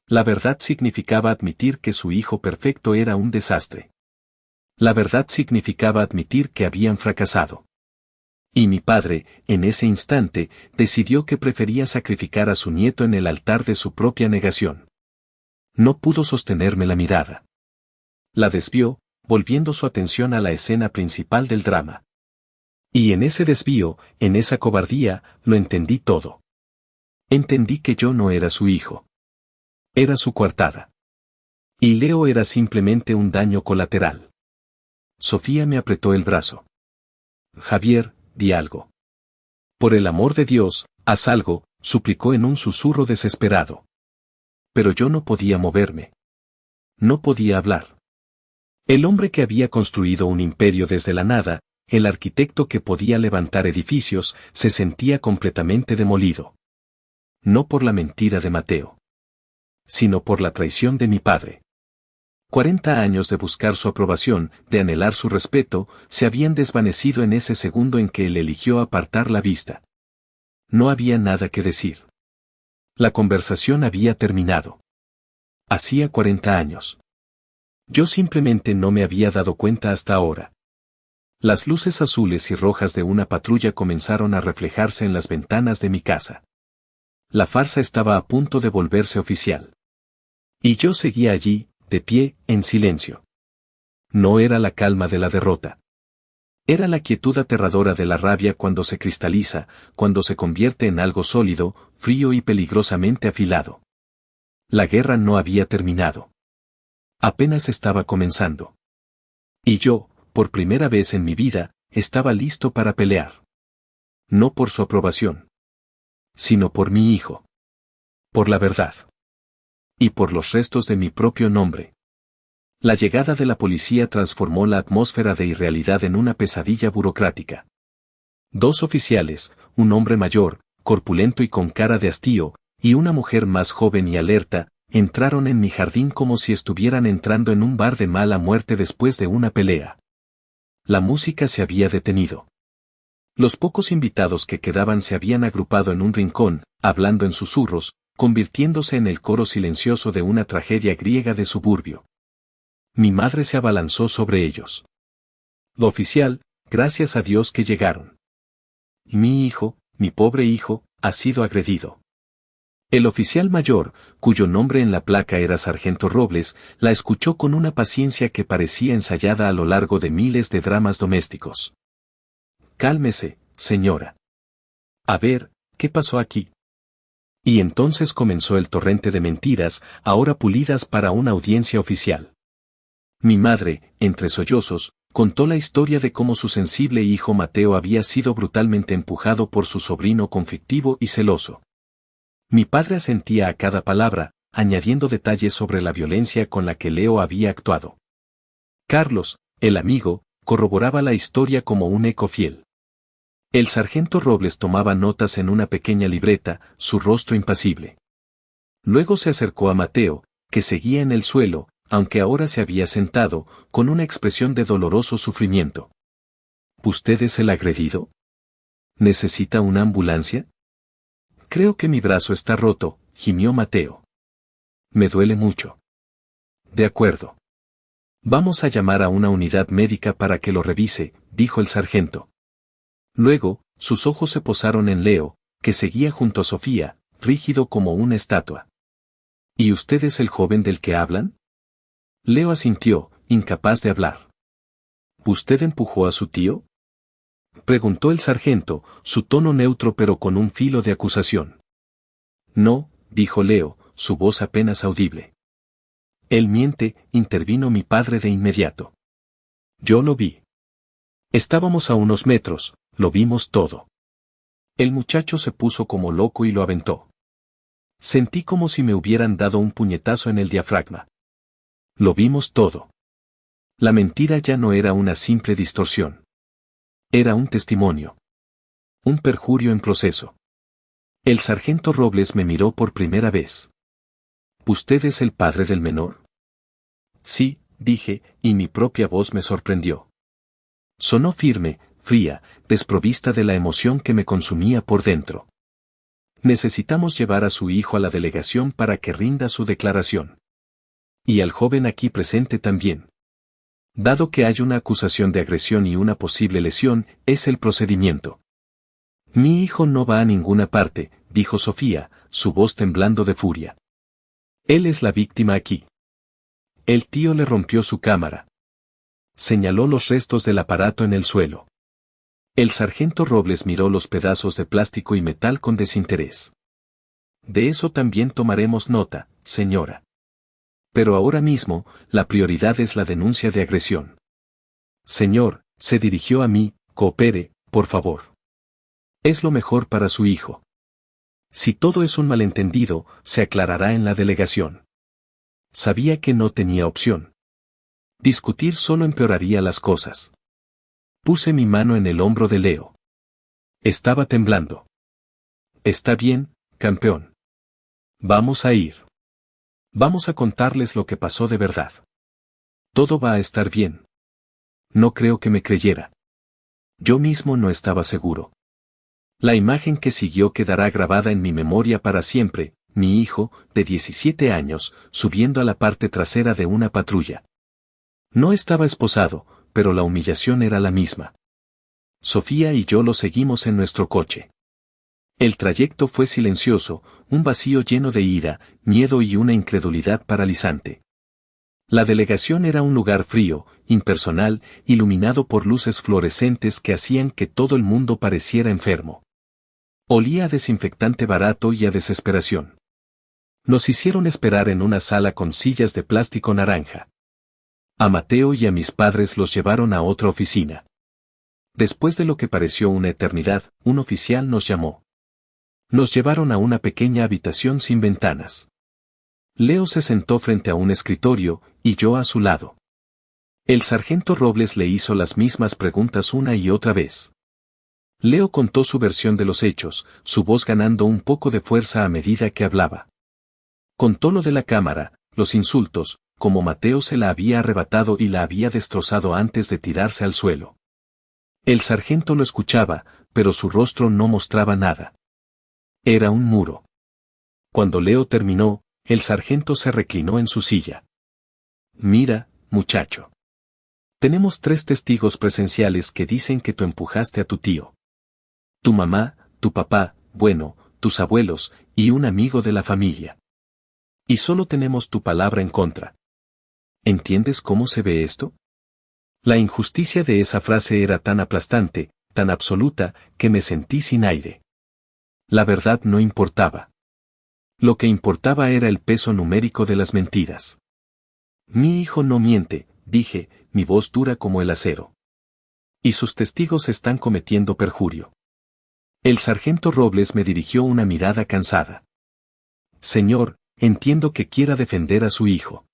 La verdad significaba admitir que su hijo perfecto era un desastre. La verdad significaba admitir que habían fracasado. Y mi padre, en ese instante, decidió que prefería sacrificar a su nieto en el altar de su propia negación. No pudo sostenerme la mirada. La desvió, volviendo su atención a la escena principal del drama. Y en ese desvío, en esa cobardía, lo entendí todo. Entendí que yo no era su hijo. Era su coartada. Y Leo era simplemente un daño colateral. Sofía me apretó el brazo. Javier, di algo. Por el amor de Dios, haz algo, suplicó en un susurro desesperado. Pero yo no podía moverme. No podía hablar. El hombre que había construido un imperio desde la nada, el arquitecto que podía levantar edificios, se sentía completamente demolido. No por la mentira de Mateo, sino por la traición de mi padre. 40 años de buscar su aprobación, de anhelar su respeto, se habían desvanecido en ese segundo en que él eligió apartar la vista. No había nada que decir. La conversación había terminado. Hacía 40 años. Yo simplemente no me había dado cuenta hasta ahora. Las luces azules y rojas de una patrulla comenzaron a reflejarse en las ventanas de mi casa. La farsa estaba a punto de volverse oficial. Y yo seguía allí, de pie, en silencio. No era la calma de la derrota. Era la quietud aterradora de la rabia cuando se cristaliza, cuando se convierte en algo sólido, frío y peligrosamente afilado. La guerra no había terminado. Apenas estaba comenzando. Y yo, por primera vez en mi vida, estaba listo para pelear. No por su aprobación, sino por mi hijo. Por la verdad. Y por los restos de mi propio nombre. La llegada de la policía transformó la atmósfera de irrealidad en una pesadilla burocrática. 2 oficiales, un hombre mayor, corpulento y con cara de hastío, y una mujer más joven y alerta, entraron en mi jardín como si estuvieran entrando en un bar de mala muerte después de una pelea. La música se había detenido. Los pocos invitados que quedaban se habían agrupado en un rincón, hablando en susurros, convirtiéndose en el coro silencioso de una tragedia griega de suburbio. Mi madre se abalanzó sobre ellos. Lo oficial, gracias a Dios que llegaron. Mi hijo, mi pobre hijo, ha sido agredido. El oficial mayor, cuyo nombre en la placa era Sargento Robles, la escuchó con una paciencia que parecía ensayada a lo largo de miles de dramas domésticos. Cálmese, señora. A ver, ¿qué pasó aquí? Y entonces comenzó el torrente de mentiras, ahora pulidas para una audiencia oficial. Mi madre, entre sollozos, contó la historia de cómo su sensible hijo Mateo había sido brutalmente empujado por su sobrino conflictivo y celoso. Mi padre asentía a cada palabra, añadiendo detalles sobre la violencia con la que Leo había actuado. Carlos, el amigo, corroboraba la historia como un eco fiel. El sargento Robles tomaba notas en una pequeña libreta, su rostro impasible. Luego se acercó a Mateo, que seguía en el suelo, aunque ahora se había sentado, con una expresión de doloroso sufrimiento. ¿Usted es el agredido? ¿Necesita una ambulancia? Creo que mi brazo está roto, gimió Mateo. Me duele mucho. De acuerdo. Vamos a llamar a una unidad médica para que lo revise, dijo el sargento. Luego, sus ojos se posaron en Leo, que seguía junto a Sofía, rígido como una estatua. ¿Y usted es el joven del que hablan? Leo asintió, incapaz de hablar. ¿Usted empujó a su tío? Preguntó el sargento, su tono neutro pero con un filo de acusación. No, dijo Leo, su voz apenas audible. Él miente, intervino mi padre de inmediato. Yo lo vi. Estábamos a unos metros, lo vimos todo. El muchacho se puso como loco y lo aventó. Sentí como si me hubieran dado un puñetazo en el diafragma. Lo vimos todo. La mentira ya no era una simple distorsión. Era un testimonio. Un perjurio en proceso. El sargento Robles me miró por primera vez. ¿Usted es el padre del menor? Sí, dije, y mi propia voz me sorprendió. Sonó firme, fría, desprovista de la emoción que me consumía por dentro. Necesitamos llevar a su hijo a la delegación para que rinda su declaración. Y al joven aquí presente también. Dado que hay una acusación de agresión y una posible lesión, es el procedimiento. Mi hijo no va a ninguna parte, dijo Sofía, su voz temblando de furia. Él es la víctima aquí. El tío le rompió su cámara. Señaló los restos del aparato en el suelo. El sargento Robles miró los pedazos de plástico y metal con desinterés. De eso también tomaremos nota, señora. Pero ahora mismo, la prioridad es la denuncia de agresión. Señor, se dirigió a mí, coopere, por favor. Es lo mejor para su hijo. Si todo es un malentendido, se aclarará en la delegación. Sabía que no tenía opción. Discutir solo empeoraría las cosas. Puse mi mano en el hombro de Leo. Estaba temblando. Está bien, campeón. Vamos a ir. Vamos a contarles lo que pasó de verdad. Todo va a estar bien. No creo que me creyera. Yo mismo no estaba seguro. La imagen que siguió quedará grabada en mi memoria para siempre, mi hijo, de 17 años, subiendo a la parte trasera de una patrulla. No estaba esposado, pero la humillación era la misma. Sofía y yo lo seguimos en nuestro coche. El trayecto fue silencioso, un vacío lleno de ira, miedo y una incredulidad paralizante. La delegación era un lugar frío, impersonal, iluminado por luces fluorescentes que hacían que todo el mundo pareciera enfermo. Olía a desinfectante barato y a desesperación. Nos hicieron esperar en una sala con sillas de plástico naranja. A Mateo y a mis padres los llevaron a otra oficina. Después de lo que pareció una eternidad, un oficial nos llamó. Nos llevaron a una pequeña habitación sin ventanas. Leo se sentó frente a un escritorio, y yo a su lado. El sargento Robles le hizo las mismas preguntas una y otra vez. Leo contó su versión de los hechos, su voz ganando un poco de fuerza a medida que hablaba. Contó lo de la cámara, los insultos, como Mateo se la había arrebatado y la había destrozado antes de tirarse al suelo. El sargento lo escuchaba, pero su rostro no mostraba nada. Era un muro. Cuando Leo terminó, el sargento se reclinó en su silla. Mira, muchacho. Tenemos 3 testigos presenciales que dicen que tú empujaste a tu tío. Tu mamá, tu papá, bueno, tus abuelos, y un amigo de la familia. Y solo tenemos tu palabra en contra. ¿Entiendes cómo se ve esto? La injusticia de esa frase era tan aplastante, tan absoluta, que me sentí sin aire. La verdad no importaba. Lo que importaba era el peso numérico de las mentiras. Mi hijo no miente, dije, mi voz dura como el acero. Y sus testigos están cometiendo perjurio. El sargento Robles me dirigió una mirada cansada. Señor, entiendo que quiera defender a su hijo.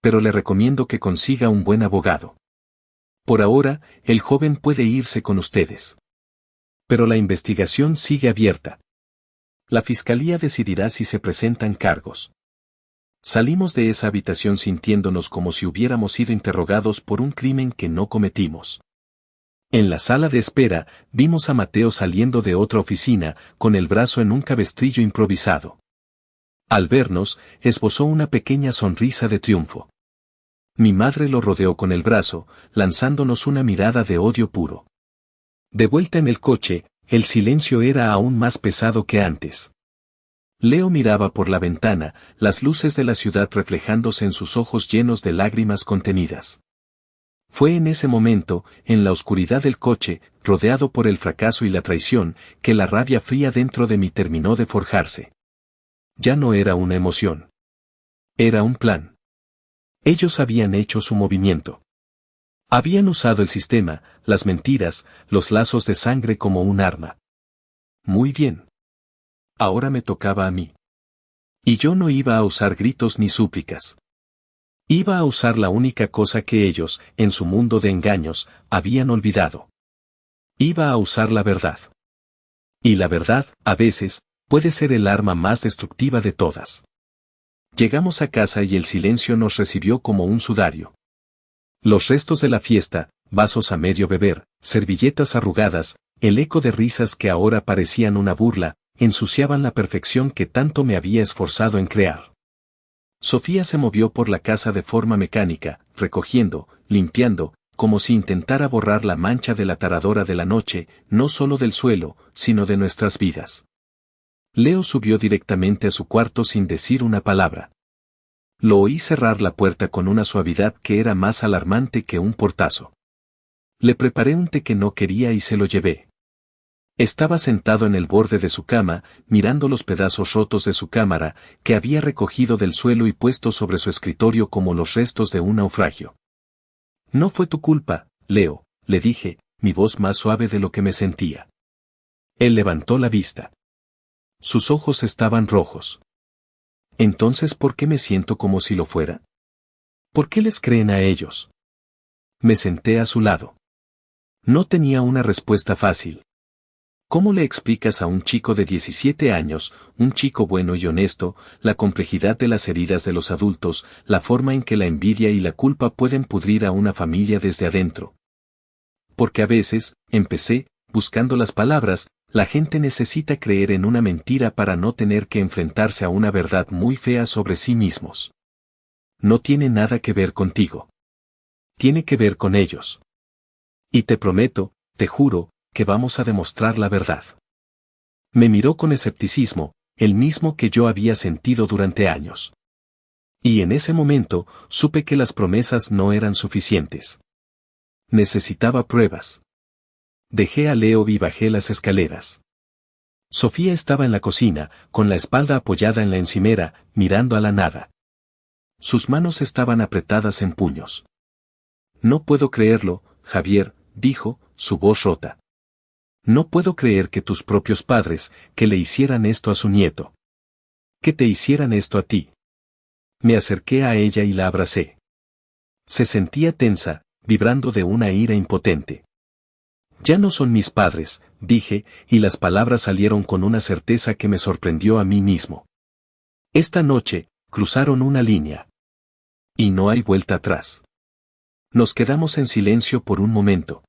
Pero le recomiendo que consiga un buen abogado. Por ahora, el joven puede irse con ustedes. Pero la investigación sigue abierta. La fiscalía decidirá si se presentan cargos. Salimos de esa habitación sintiéndonos como si hubiéramos sido interrogados por un crimen que no cometimos. En la sala de espera, vimos a Mateo saliendo de otra oficina, con el brazo en un cabestrillo improvisado. Al vernos, esbozó una pequeña sonrisa de triunfo. Mi madre lo rodeó con el brazo, lanzándonos una mirada de odio puro. De vuelta en el coche, el silencio era aún más pesado que antes. Leo miraba por la ventana, las luces de la ciudad reflejándose en sus ojos llenos de lágrimas contenidas. Fue en ese momento, en la oscuridad del coche, rodeado por el fracaso y la traición, que la rabia fría dentro de mí terminó de forjarse. Ya no era una emoción. Era un plan. Ellos habían hecho su movimiento. Habían usado el sistema, las mentiras, los lazos de sangre como un arma. Muy bien. Ahora me tocaba a mí. Y yo no iba a usar gritos ni súplicas. Iba a usar la única cosa que ellos, en su mundo de engaños, habían olvidado. Iba a usar la verdad. Y la verdad, a veces, puede ser el arma más destructiva de todas. Llegamos a casa y el silencio nos recibió como un sudario. Los restos de la fiesta, vasos a medio beber, servilletas arrugadas, el eco de risas que ahora parecían una burla, ensuciaban la perfección que tanto me había esforzado en crear. Sofía se movió por la casa de forma mecánica, recogiendo, limpiando, como si intentara borrar la mancha de la taradora de la noche, no solo del suelo, sino de nuestras vidas. Leo subió directamente a su cuarto sin decir una palabra. Lo oí cerrar la puerta con una suavidad que era más alarmante que un portazo. Le preparé un té que no quería y se lo llevé. Estaba sentado en el borde de su cama, mirando los pedazos rotos de su cámara, que había recogido del suelo y puesto sobre su escritorio como los restos de un naufragio. No fue tu culpa, Leo, le dije, mi voz más suave de lo que me sentía. Él levantó la vista. Sus ojos estaban rojos. Entonces, ¿por qué me siento como si lo fuera? ¿Por qué les creen a ellos? Me senté a su lado. No tenía una respuesta fácil. ¿Cómo le explicas a un chico de 17 años, un chico bueno y honesto, la complejidad de las heridas de los adultos, la forma en que la envidia y la culpa pueden pudrir a una familia desde adentro? Porque a veces, empecé, buscando las palabras, la gente necesita creer en una mentira para no tener que enfrentarse a una verdad muy fea sobre sí mismos. No tiene nada que ver contigo. Tiene que ver con ellos. Y te prometo, te juro, que vamos a demostrar la verdad. Me miró con escepticismo, el mismo que yo había sentido durante años. Y en ese momento, supe que las promesas no eran suficientes. Necesitaba pruebas. Dejé a Leo y bajé las escaleras. Sofía estaba en la cocina, con la espalda apoyada en la encimera, mirando a la nada. Sus manos estaban apretadas en puños. No puedo creerlo, Javier, dijo, su voz rota. No puedo creer que tus propios padres, que le hicieran esto a su nieto. Que te hicieran esto a ti. Me acerqué a ella y la abracé. Se sentía tensa, vibrando de una ira impotente. Ya no son mis padres, dije, y las palabras salieron con una certeza que me sorprendió a mí mismo. Esta noche, cruzaron una línea. Y no hay vuelta atrás. Nos quedamos en silencio por un momento.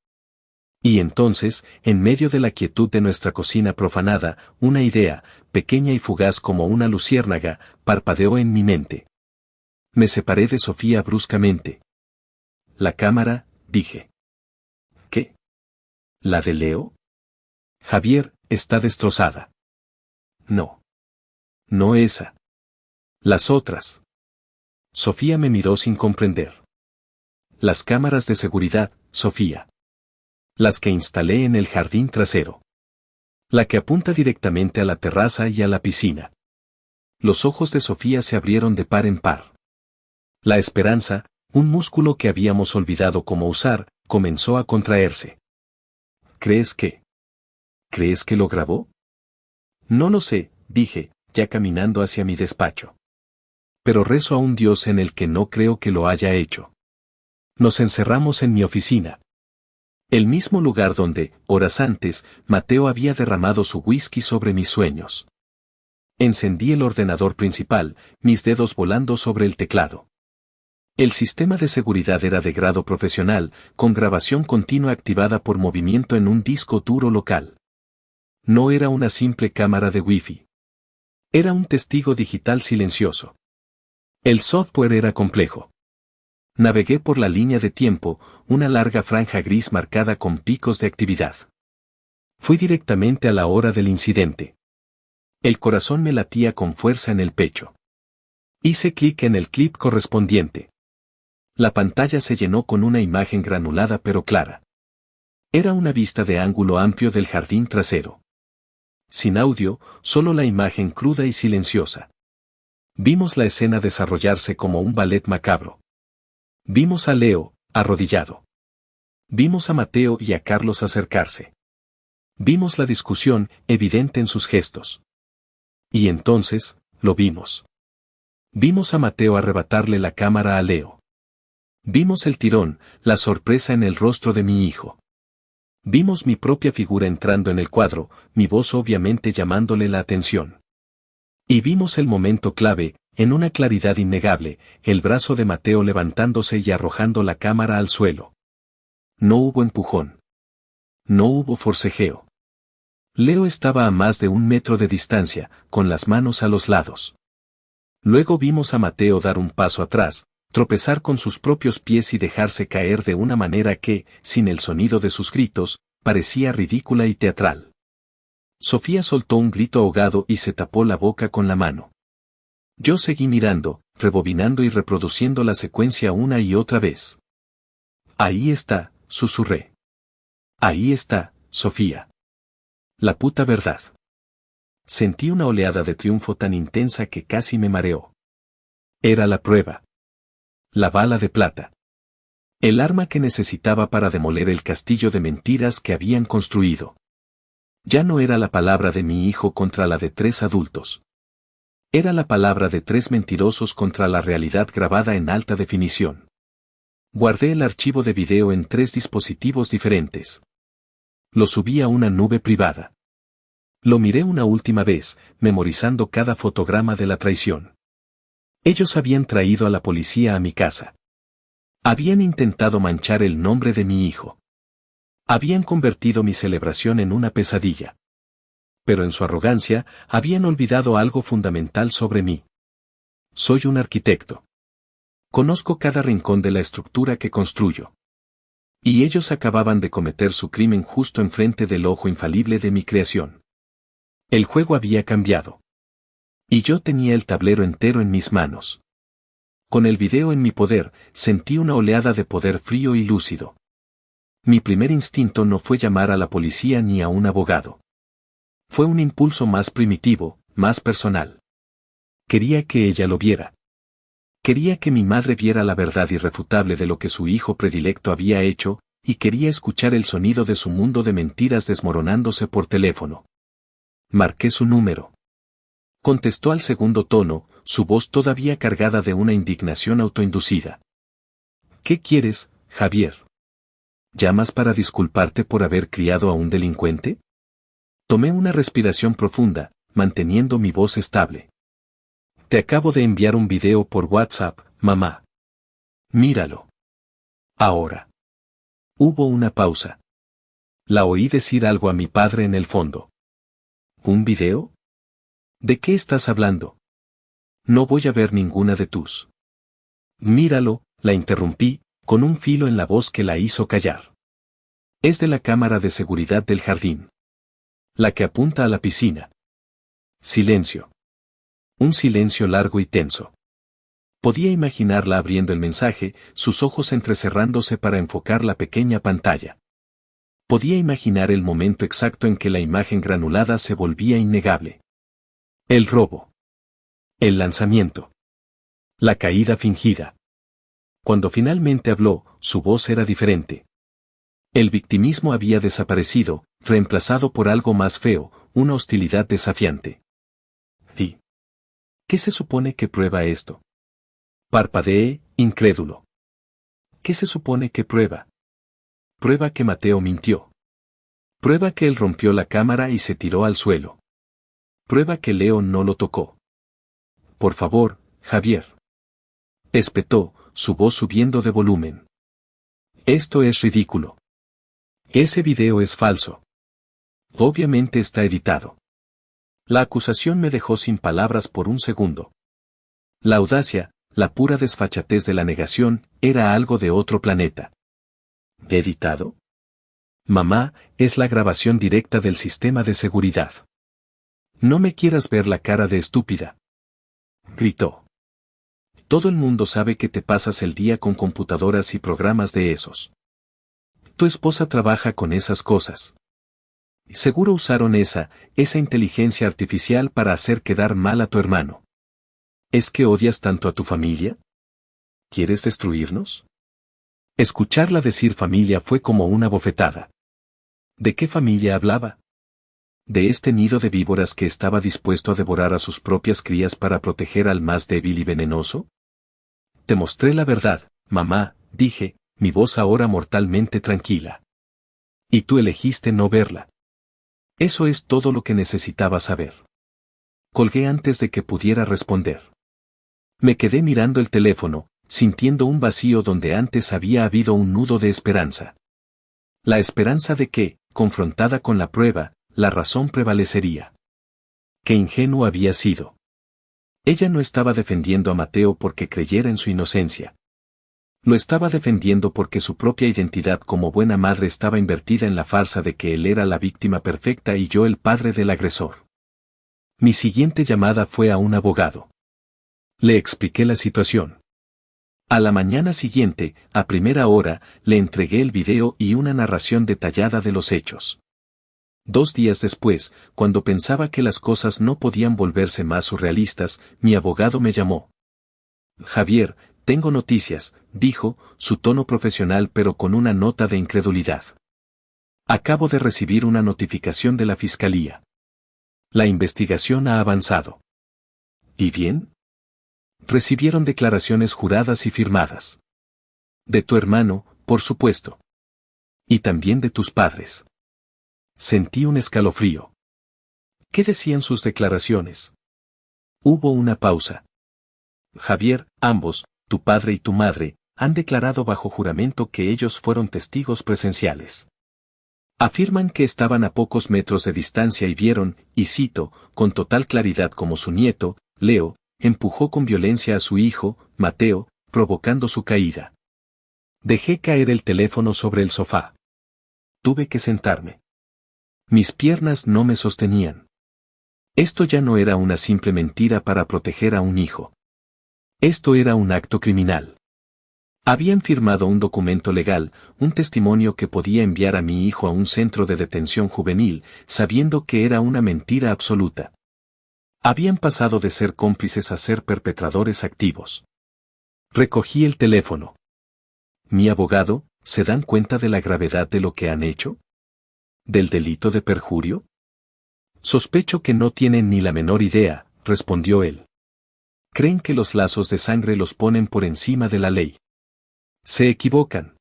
Y entonces, en medio de la quietud de nuestra cocina profanada, una idea, pequeña y fugaz como una luciérnaga, parpadeó en mi mente. Me separé de Sofía bruscamente. La cámara, dije. ¿Qué? ¿La de Leo? Javier, está destrozada. No. No esa. Las otras. Sofía me miró sin comprender. Las cámaras de seguridad, Sofía. Las que instalé en el jardín trasero. La que apunta directamente a la terraza y a la piscina. Los ojos de Sofía se abrieron de par en par. La esperanza, un músculo que habíamos olvidado cómo usar, comenzó a contraerse. ¿Crees que lo grabó? No lo sé, dije, ya caminando hacia mi despacho. Pero rezo a un Dios en el que no creo que lo haya hecho. Nos encerramos en mi oficina. El mismo lugar donde, horas antes, Mateo había derramado su whisky sobre mis sueños. Encendí el ordenador principal, mis dedos volando sobre el teclado. El sistema de seguridad era de grado profesional, con grabación continua activada por movimiento en un disco duro local. No era una simple cámara de Wi-Fi. Era un testigo digital silencioso. El software era complejo. Navegué por la línea de tiempo, una larga franja gris marcada con picos de actividad. Fui directamente a la hora del incidente. El corazón me latía con fuerza en el pecho. Hice clic en el clip correspondiente. La pantalla se llenó con una imagen granulada pero clara. Era una vista de ángulo amplio del jardín trasero. Sin audio, solo la imagen cruda y silenciosa. Vimos la escena desarrollarse como un ballet macabro. Vimos a Leo, arrodillado. Vimos a Mateo y a Carlos acercarse. Vimos la discusión, evidente en sus gestos. Y entonces, lo vimos. Vimos a Mateo arrebatarle la cámara a Leo. Vimos el tirón, la sorpresa en el rostro de mi hijo. Vimos mi propia figura entrando en el cuadro, mi voz obviamente llamándole la atención. Y vimos el momento clave, en una claridad innegable, el brazo de Mateo levantándose y arrojando la cámara al suelo. No hubo empujón. No hubo forcejeo. Leo estaba a más de 1 metro de distancia, con las manos a los lados. Luego vimos a Mateo dar un paso atrás, tropezar con sus propios pies y dejarse caer de una manera que, sin el sonido de sus gritos, parecía ridícula y teatral. Sofía soltó un grito ahogado y se tapó la boca con la mano. Yo seguí mirando, rebobinando y reproduciendo la secuencia una y otra vez. Ahí está, susurré. Ahí está, Sofía. La puta verdad. Sentí una oleada de triunfo tan intensa que casi me mareó. Era la prueba. La bala de plata. El arma que necesitaba para demoler el castillo de mentiras que habían construido. Ya no era la palabra de mi hijo contra la de 3 adultos. Era la palabra de 3 mentirosos contra la realidad grabada en alta definición. Guardé el archivo de video en 3 dispositivos diferentes. Lo subí a una nube privada. Lo miré una última vez, memorizando cada fotograma de la traición. Ellos habían traído a la policía a mi casa. Habían intentado manchar el nombre de mi hijo. Habían convertido mi celebración en una pesadilla. Pero en su arrogancia, habían olvidado algo fundamental sobre mí. Soy un arquitecto. Conozco cada rincón de la estructura que construyo. Y ellos acababan de cometer su crimen justo enfrente del ojo infalible de mi creación. El juego había cambiado. Y yo tenía el tablero entero en mis manos. Con el video en mi poder, sentí una oleada de poder frío y lúcido. Mi primer instinto no fue llamar a la policía ni a un abogado. Fue un impulso más primitivo, más personal. Quería que ella lo viera. Quería que mi madre viera la verdad irrefutable de lo que su hijo predilecto había hecho, y quería escuchar el sonido de su mundo de mentiras desmoronándose por teléfono. Marqué su número. Contestó al segundo tono, su voz todavía cargada de una indignación autoinducida. ¿Qué quieres, Javier? ¿Llamas para disculparte por haber criado a un delincuente? Tomé una respiración profunda, manteniendo mi voz estable. Te acabo de enviar un video por WhatsApp, mamá. Míralo. Ahora. Hubo una pausa. La oí decir algo a mi padre en el fondo. ¿Un video? ¿De qué estás hablando? No voy a ver ninguna de tus. Míralo, la interrumpí, con un filo en la voz que la hizo callar. Es de la cámara de seguridad del jardín. La que apunta a la piscina. Silencio. Un silencio largo y tenso. Podía imaginarla abriendo el mensaje, sus ojos entrecerrándose para enfocar la pequeña pantalla. Podía imaginar el momento exacto en que la imagen granulada se volvía innegable. El robo. El lanzamiento. La caída fingida. Cuando finalmente habló, su voz era diferente. El victimismo había desaparecido, reemplazado por algo más feo, una hostilidad desafiante. ¿Y qué se supone que prueba esto? Parpadeé, incrédulo. ¿Qué se supone que prueba? Prueba que Mateo mintió. Prueba que él rompió la cámara y se tiró al suelo. Prueba que Leo no lo tocó. Por favor, Javier. Espetó, su voz subiendo de volumen. Esto es ridículo. Ese video es falso. Obviamente está editado. La acusación me dejó sin palabras por un segundo. La audacia, la pura desfachatez de la negación, era algo de otro planeta. ¿Editado? Mamá, es la grabación directa del sistema de seguridad. No me quieras ver la cara de estúpida. Gritó. Todo el mundo sabe que te pasas el día con computadoras y programas de esos. Tu esposa trabaja con esas cosas. Seguro usaron esa inteligencia artificial para hacer quedar mal a tu hermano. ¿Es que odias tanto a tu familia? ¿Quieres destruirnos? Escucharla decir familia fue como una bofetada. ¿De qué familia hablaba? ¿De este nido de víboras que estaba dispuesto a devorar a sus propias crías para proteger al más débil y venenoso? Te mostré la verdad, mamá, dije, mi voz ahora mortalmente tranquila. Y tú elegiste no verla. Eso es todo lo que necesitaba saber. Colgué antes de que pudiera responder. Me quedé mirando el teléfono, sintiendo un vacío donde antes había habido un nudo de esperanza. La esperanza de que, confrontada con la prueba, la razón prevalecería. Qué ingenuo había sido. Ella no estaba defendiendo a Mateo porque creyera en su inocencia. Lo estaba defendiendo porque su propia identidad como buena madre estaba invertida en la farsa de que él era la víctima perfecta y yo el padre del agresor. Mi siguiente llamada fue a un abogado. Le expliqué la situación. A la mañana siguiente, a primera hora, le entregué el video y una narración detallada de los hechos. 2 días después, cuando pensaba que las cosas no podían volverse más surrealistas, mi abogado me llamó. Javier, tengo noticias, dijo, su tono profesional pero con una nota de incredulidad. Acabo de recibir una notificación de la fiscalía. La investigación ha avanzado. ¿Y bien? Recibieron declaraciones juradas y firmadas. De tu hermano, por supuesto. Y también de tus padres. Sentí un escalofrío. ¿Qué decían sus declaraciones? Hubo una pausa. Javier, ambos, tu padre y tu madre, han declarado bajo juramento que ellos fueron testigos presenciales. Afirman que estaban a pocos metros de distancia y vieron, y cito, con total claridad como su nieto, Leo, empujó con violencia a su hijo, Mateo, provocando su caída. Dejé caer el teléfono sobre el sofá. Tuve que sentarme. Mis piernas no me sostenían. Esto ya no era una simple mentira para proteger a un hijo. Esto era un acto criminal. Habían firmado un documento legal, un testimonio que podía enviar a mi hijo a un centro de detención juvenil, sabiendo que era una mentira absoluta. Habían pasado de ser cómplices a ser perpetradores activos. Recogí el teléfono. Mi abogado, ¿se dan cuenta de la gravedad de lo que han hecho? ¿Del delito de perjurio? Sospecho que no tienen ni la menor idea, respondió él. Creen que los lazos de sangre los ponen por encima de la ley. Se equivocan.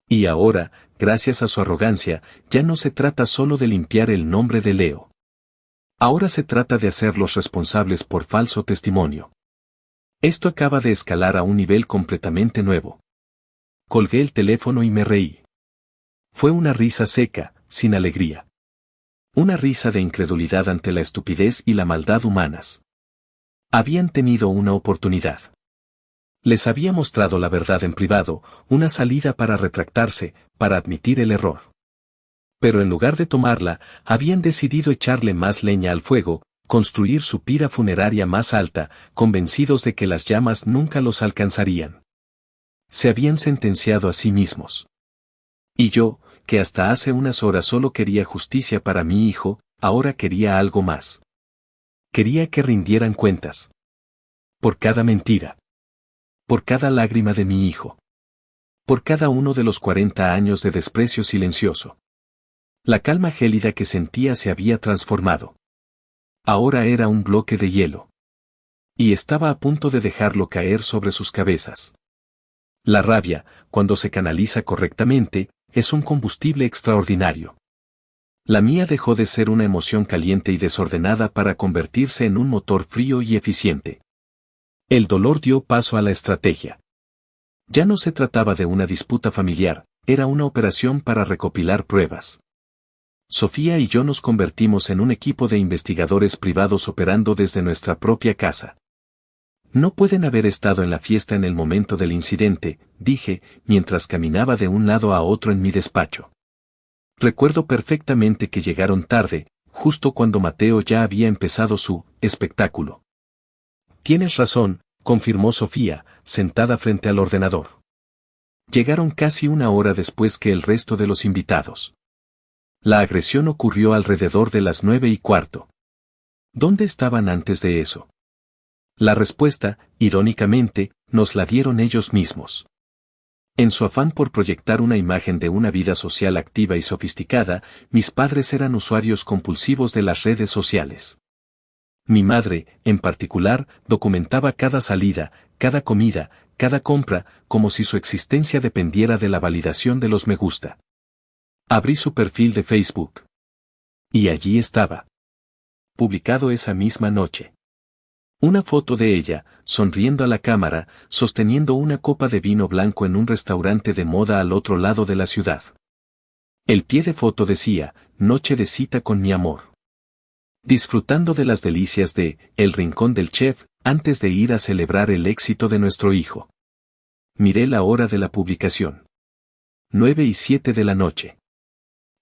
Y ahora, gracias a su arrogancia, ya no se trata solo de limpiar el nombre de Leo. Ahora se trata de hacerlos responsables por falso testimonio. Esto acaba de escalar a un nivel completamente nuevo. Colgué el teléfono y me reí. Fue una risa seca, sin alegría. Una risa de incredulidad ante la estupidez y la maldad humanas. Habían tenido una oportunidad. Les había mostrado la verdad en privado, una salida para retractarse, para admitir el error. Pero en lugar de tomarla, habían decidido echarle más leña al fuego, construir su pira funeraria más alta, convencidos de que las llamas nunca los alcanzarían. Se habían sentenciado a sí mismos. Y yo, que hasta hace unas horas solo quería justicia para mi hijo, ahora quería algo más. Quería que rindieran cuentas. Por cada mentira. Por cada lágrima de mi hijo. Por cada uno de los 40 años de desprecio silencioso. La calma gélida que sentía se había transformado. Ahora era un bloque de hielo. Y estaba a punto de dejarlo caer sobre sus cabezas. La rabia, cuando se canaliza correctamente, es un combustible extraordinario. La mía dejó de ser una emoción caliente y desordenada para convertirse en un motor frío y eficiente. El dolor dio paso a la estrategia. Ya no se trataba de una disputa familiar, era una operación para recopilar pruebas. Sofía y yo nos convertimos en un equipo de investigadores privados operando desde nuestra propia casa. No pueden haber estado en la fiesta en el momento del incidente, dije, mientras caminaba de un lado a otro en mi despacho. Recuerdo perfectamente que llegaron tarde, justo cuando Mateo ya había empezado su espectáculo. Tienes razón, confirmó Sofía, sentada frente al ordenador. Llegaron casi una hora después que el resto de los invitados. La agresión ocurrió alrededor de las 9:15. ¿Dónde estaban antes de eso? La respuesta, irónicamente, nos la dieron ellos mismos. En su afán por proyectar una imagen de una vida social activa y sofisticada, mis padres eran usuarios compulsivos de las redes sociales. Mi madre, en particular, documentaba cada salida, cada comida, cada compra, como si su existencia dependiera de la validación de los me gusta. Abrí su perfil de Facebook. Y allí estaba. Publicado esa misma noche. Una foto de ella, sonriendo a la cámara, sosteniendo una copa de vino blanco en un restaurante de moda al otro lado de la ciudad. El pie de foto decía, noche de cita con mi amor. Disfrutando de las delicias de El Rincón del Chef, antes de ir a celebrar el éxito de nuestro hijo. Miré la hora de la publicación. 9:07 de la noche.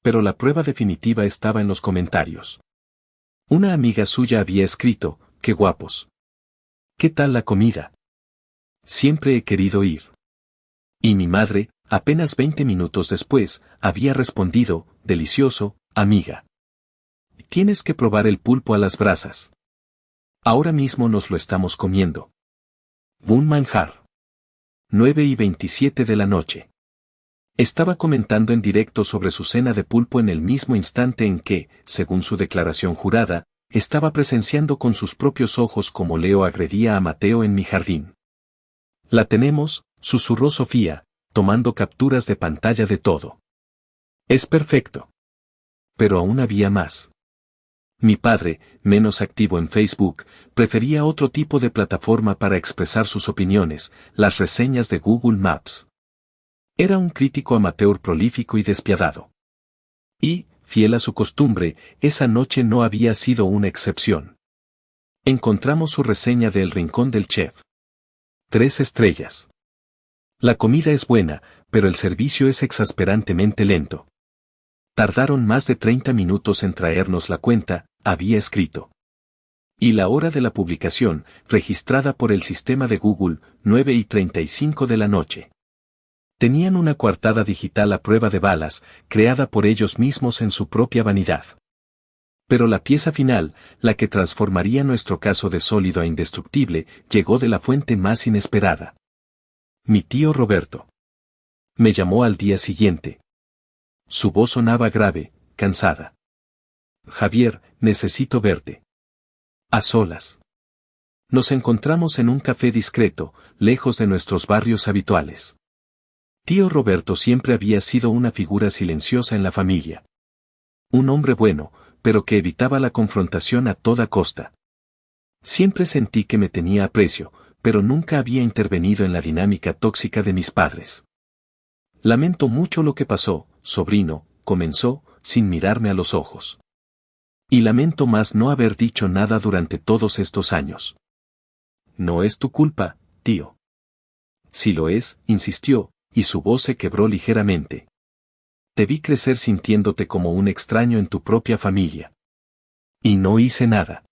Pero la prueba definitiva estaba en los comentarios. Una amiga suya había escrito, ¡qué guapos! ¿Qué tal la comida? Siempre he querido ir. Y mi madre, apenas 20 minutos después, había respondido, delicioso, amiga. Tienes que probar el pulpo a las brasas. Ahora mismo nos lo estamos comiendo. Un manjar. 9:27 de la noche. Estaba comentando en directo sobre su cena de pulpo en el mismo instante en que, según su declaración jurada, estaba presenciando con sus propios ojos cómo Leo agredía a Mateo en mi jardín. La tenemos, susurró Sofía, tomando capturas de pantalla de todo. Es perfecto. Pero aún había más. Mi padre, menos activo en Facebook, prefería otro tipo de plataforma para expresar sus opiniones, las reseñas de Google Maps. Era un crítico amateur prolífico y despiadado. Y, fiel a su costumbre, esa noche no había sido una excepción. Encontramos su reseña de El Rincón del Chef. 3 estrellas. La comida es buena, pero el servicio es exasperantemente lento. Tardaron más de 30 minutos en traernos la cuenta, había escrito. Y la hora de la publicación, registrada por el sistema de Google, 9:35 de la noche. Tenían una coartada digital a prueba de balas, creada por ellos mismos en su propia vanidad. Pero la pieza final, la que transformaría nuestro caso de sólido a indestructible, llegó de la fuente más inesperada. Mi tío Roberto. Me llamó al día siguiente. Su voz sonaba grave, cansada. Javier, necesito verte. A solas. Nos encontramos en un café discreto, lejos de nuestros barrios habituales. Tío Roberto siempre había sido una figura silenciosa en la familia. Un hombre bueno, pero que evitaba la confrontación a toda costa. Siempre sentí que me tenía aprecio, pero nunca había intervenido en la dinámica tóxica de mis padres. Lamento mucho lo que pasó, sobrino, comenzó, sin mirarme a los ojos. Y lamento más no haber dicho nada durante todos estos años. No es tu culpa, tío. Si lo es, insistió, y su voz se quebró ligeramente. Te vi crecer sintiéndote como un extraño en tu propia familia. Y no hice nada.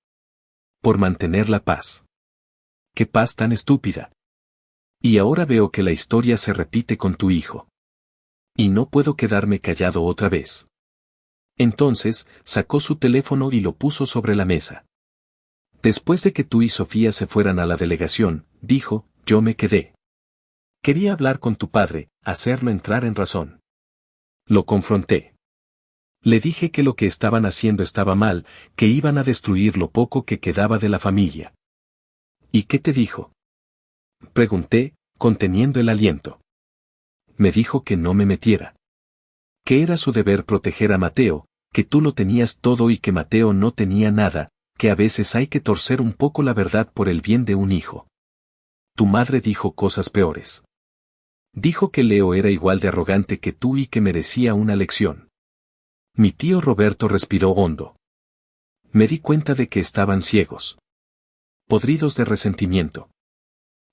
Por mantener la paz. ¡Qué paz tan estúpida! Y ahora veo que la historia se repite con tu hijo. Y no puedo quedarme callado otra vez. Entonces, sacó su teléfono y lo puso sobre la mesa. Después de que tú y Sofía se fueran a la delegación, dijo, yo me quedé. Quería hablar con tu padre, hacerlo entrar en razón. Lo confronté. Le dije que lo que estaban haciendo estaba mal, que iban a destruir lo poco que quedaba de la familia. ¿Y qué te dijo? Pregunté, conteniendo el aliento. Me dijo que no me metiera. Que era su deber proteger a Mateo, que tú lo tenías todo y que Mateo no tenía nada, que a veces hay que torcer un poco la verdad por el bien de un hijo. Tu madre dijo cosas peores. Dijo que Leo era igual de arrogante que tú y que merecía una lección. Mi tío Roberto respiró hondo. Me di cuenta de que estaban ciegos, podridos de resentimiento.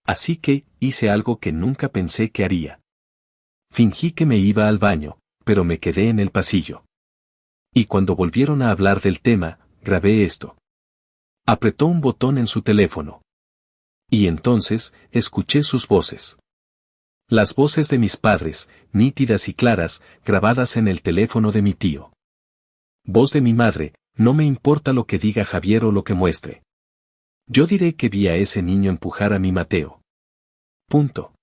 Así que, hice algo que nunca pensé que haría. Fingí que me iba al baño, pero me quedé en el pasillo. Y cuando volvieron a hablar del tema, grabé esto. Apretó un botón en su teléfono. Y entonces, escuché sus voces. Las voces de mis padres, nítidas y claras, grabadas en el teléfono de mi tío. Voz de mi madre, no me importa lo que diga Javier o lo que muestre. Yo diré que vi a ese niño empujar a mi Mateo. Punto.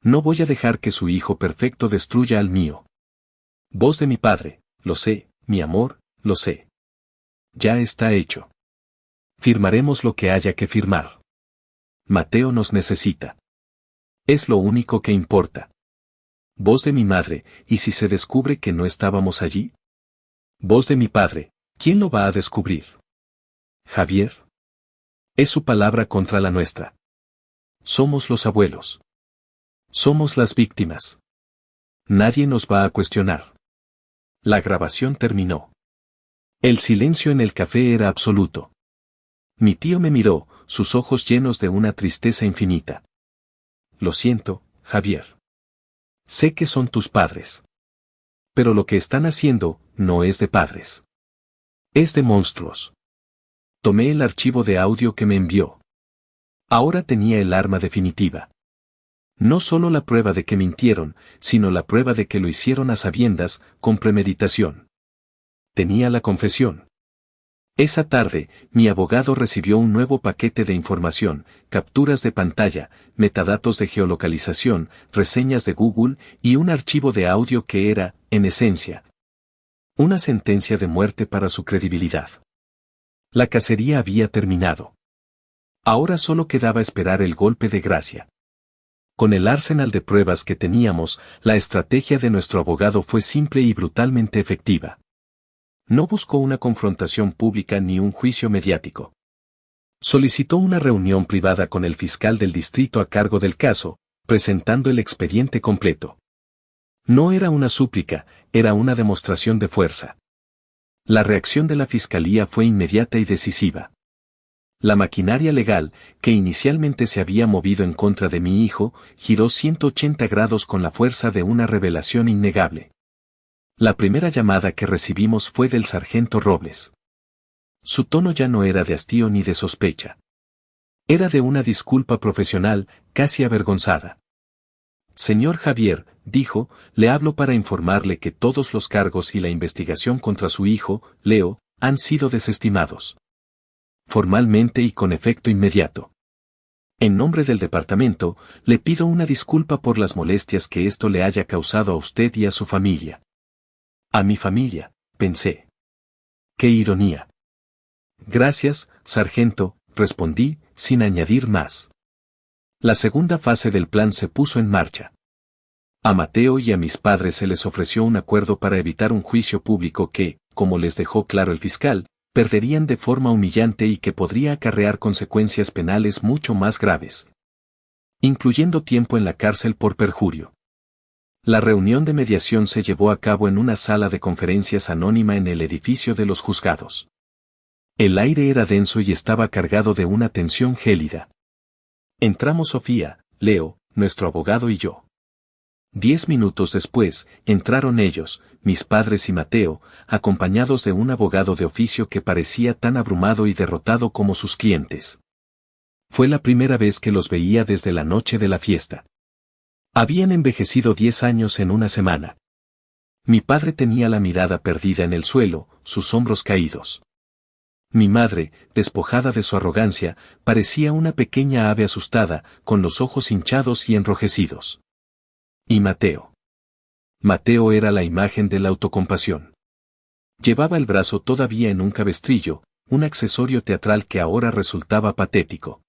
No voy a dejar que su hijo perfecto destruya al mío. Voz de mi padre, lo sé, mi amor, lo sé. Ya está hecho. Firmaremos lo que haya que firmar. Mateo nos necesita. Es lo único que importa. Voz de mi madre, ¿y si se descubre que no estábamos allí? Voz de mi padre, ¿quién lo va a descubrir? ¿Javier? Es su palabra contra la nuestra. Somos los abuelos. Somos las víctimas. Nadie nos va a cuestionar. La grabación terminó. El silencio en el café era absoluto. Mi tío me miró, sus ojos llenos de una tristeza infinita. Lo siento, Javier. Sé que son tus padres. Pero lo que están haciendo, no es de padres. Es de monstruos. Tomé el archivo de audio que me envió. Ahora tenía el arma definitiva. No solo la prueba de que mintieron, sino la prueba de que lo hicieron a sabiendas, con premeditación. Tenía la confesión. Esa tarde, mi abogado recibió un nuevo paquete de información, capturas de pantalla, metadatos de geolocalización, reseñas de Google y un archivo de audio que era, en esencia, una sentencia de muerte para su credibilidad. La cacería había terminado. Ahora solo quedaba esperar el golpe de gracia. Con el arsenal de pruebas que teníamos, la estrategia de nuestro abogado fue simple y brutalmente efectiva. No buscó una confrontación pública ni un juicio mediático. Solicitó una reunión privada con el fiscal del distrito a cargo del caso, presentando el expediente completo. No era una súplica, era una demostración de fuerza. La reacción de la fiscalía fue inmediata y decisiva. La maquinaria legal, que inicialmente se había movido en contra de mi hijo, giró 180 grados con la fuerza de una revelación innegable. La primera llamada que recibimos fue del sargento Robles. Su tono ya no era de hastío ni de sospecha. Era de una disculpa profesional, casi avergonzada. Señor Javier, dijo, le hablo para informarle que todos los cargos y la investigación contra su hijo, Leo, han sido desestimados. Formalmente y con efecto inmediato. En nombre del departamento, le pido una disculpa por las molestias que esto le haya causado a usted y a su familia. A mi familia, pensé. ¡Qué ironía! Gracias, sargento, respondí, sin añadir más. La segunda fase del plan se puso en marcha. A Mateo y a mis padres se les ofreció un acuerdo para evitar un juicio público que, como les dejó claro el fiscal, perderían de forma humillante y que podría acarrear consecuencias penales mucho más graves, incluyendo tiempo en la cárcel por perjurio. La reunión de mediación se llevó a cabo en una sala de conferencias anónima en el edificio de los juzgados. El aire era denso y estaba cargado de una tensión gélida. Entramos Sofía, Leo, nuestro abogado y yo. 10 minutos después, entraron ellos, mis padres y Mateo, acompañados de un abogado de oficio que parecía tan abrumado y derrotado como sus clientes. Fue la primera vez que los veía desde la noche de la fiesta. Habían envejecido 10 años en una semana. Mi padre tenía la mirada perdida en el suelo, sus hombros caídos. Mi madre, despojada de su arrogancia, parecía una pequeña ave asustada, con los ojos hinchados y enrojecidos. Y Mateo. Mateo era la imagen de la autocompasión. Llevaba el brazo todavía en un cabestrillo, un accesorio teatral que ahora resultaba patético.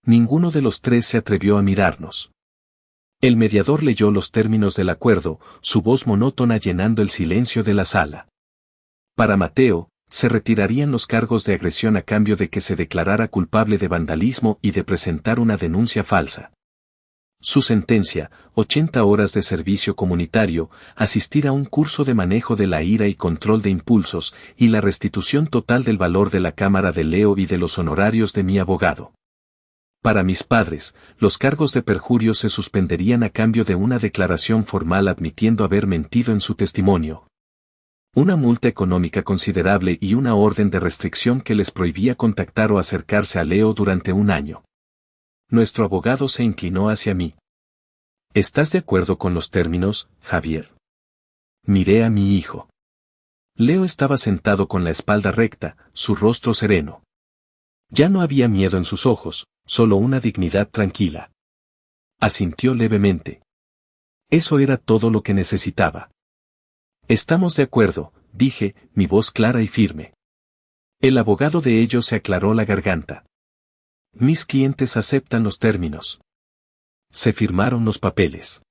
Ninguno de los tres se atrevió a mirarnos. El mediador leyó los términos del acuerdo, su voz monótona llenando el silencio de la sala. Para Mateo, se retirarían los cargos de agresión a cambio de que se declarara culpable de vandalismo y de presentar una denuncia falsa. Su sentencia, 80 horas de servicio comunitario, asistir a un curso de manejo de la ira y control de impulsos, y la restitución total del valor de la cámara de Leo y de los honorarios de mi abogado. Para mis padres, los cargos de perjurio se suspenderían a cambio de una declaración formal admitiendo haber mentido en su testimonio. Una multa económica considerable y una orden de restricción que les prohibía contactar o acercarse a Leo durante un año. Nuestro abogado se inclinó hacia mí. ¿Estás de acuerdo con los términos, Javier? Miré a mi hijo. Leo estaba sentado con la espalda recta, su rostro sereno. Ya no había miedo en sus ojos, solo una dignidad tranquila. Asintió levemente. Eso era todo lo que necesitaba. Estamos de acuerdo, dije, mi voz clara y firme. El abogado de ellos se aclaró la garganta. Mis clientes aceptan los términos. Se firmaron los papeles.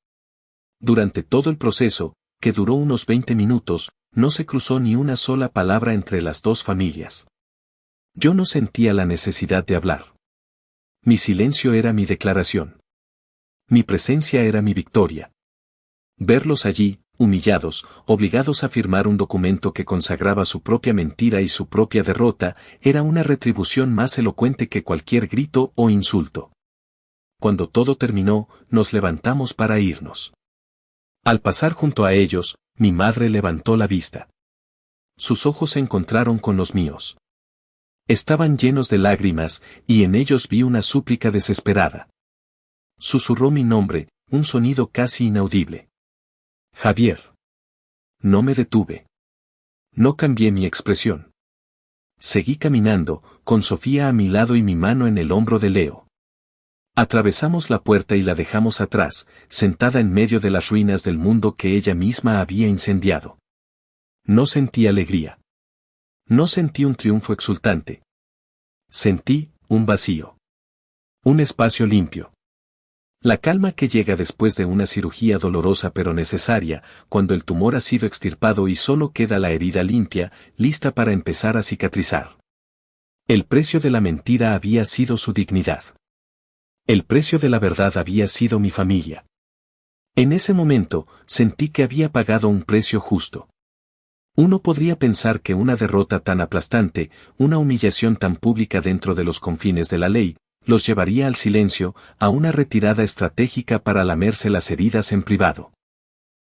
Durante todo el proceso, que duró unos 20 minutos, no se cruzó ni una sola palabra entre las dos familias. Yo no sentía la necesidad de hablar. Mi silencio era mi declaración. Mi presencia era mi victoria. Verlos allí, humillados, obligados a firmar un documento que consagraba su propia mentira y su propia derrota, era una retribución más elocuente que cualquier grito o insulto. Cuando todo terminó, nos levantamos para irnos. Al pasar junto a ellos, mi madre levantó la vista. Sus ojos se encontraron con los míos. Estaban llenos de lágrimas, y en ellos vi una súplica desesperada. Susurró mi nombre, un sonido casi inaudible. Javier. No me detuve. No cambié mi expresión. Seguí caminando, con Sofía a mi lado y mi mano en el hombro de Leo. Atravesamos la puerta y la dejamos atrás, sentada en medio de las ruinas del mundo que ella misma había incendiado. No sentí alegría. No sentí un triunfo exultante. Sentí un vacío. Un espacio limpio. La calma que llega después de una cirugía dolorosa pero necesaria, cuando el tumor ha sido extirpado y solo queda la herida limpia, lista para empezar a cicatrizar. El precio de la mentira había sido su dignidad. El precio de la verdad había sido mi familia. En ese momento, sentí que había pagado un precio justo. Uno podría pensar que una derrota tan aplastante, una humillación tan pública dentro de los confines de la ley, los llevaría al silencio, a una retirada estratégica para lamerse las heridas en privado.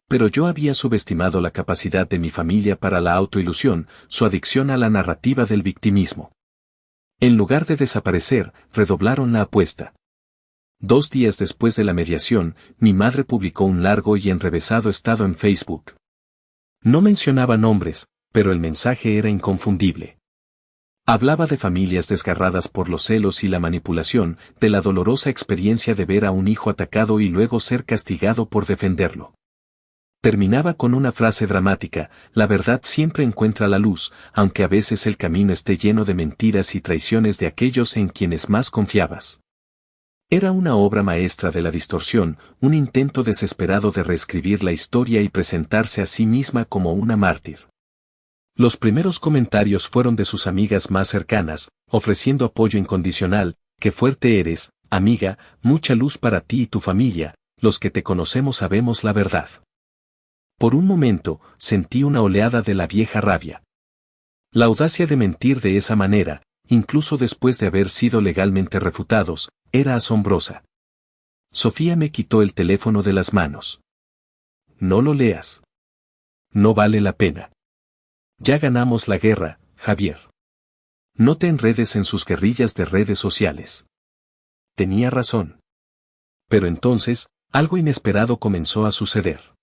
Pero yo había subestimado la capacidad de mi familia para la autoilusión, su adicción a la narrativa del victimismo. En lugar de desaparecer, redoblaron la apuesta. 2 días después de la mediación, mi madre publicó un largo y enrevesado estado en Facebook. No mencionaba nombres, pero el mensaje era inconfundible. Hablaba de familias desgarradas por los celos y la manipulación, de la dolorosa experiencia de ver a un hijo atacado y luego ser castigado por defenderlo. Terminaba con una frase dramática: la verdad siempre encuentra la luz, aunque a veces el camino esté lleno de mentiras y traiciones de aquellos en quienes más confiabas. Era una obra maestra de la distorsión, un intento desesperado de reescribir la historia y presentarse a sí misma como una mártir. Los primeros comentarios fueron de sus amigas más cercanas, ofreciendo apoyo incondicional: qué fuerte eres, amiga, mucha luz para ti y tu familia, los que te conocemos sabemos la verdad. Por un momento, sentí una oleada de la vieja rabia. La audacia de mentir de esa manera, incluso después de haber sido legalmente refutados, era asombrosa. Sofía me quitó el teléfono de las manos. No lo leas. No vale la pena. Ya ganamos la guerra, Javier. No te enredes en sus guerrillas de redes sociales. Tenía razón. Pero entonces, algo inesperado comenzó a suceder.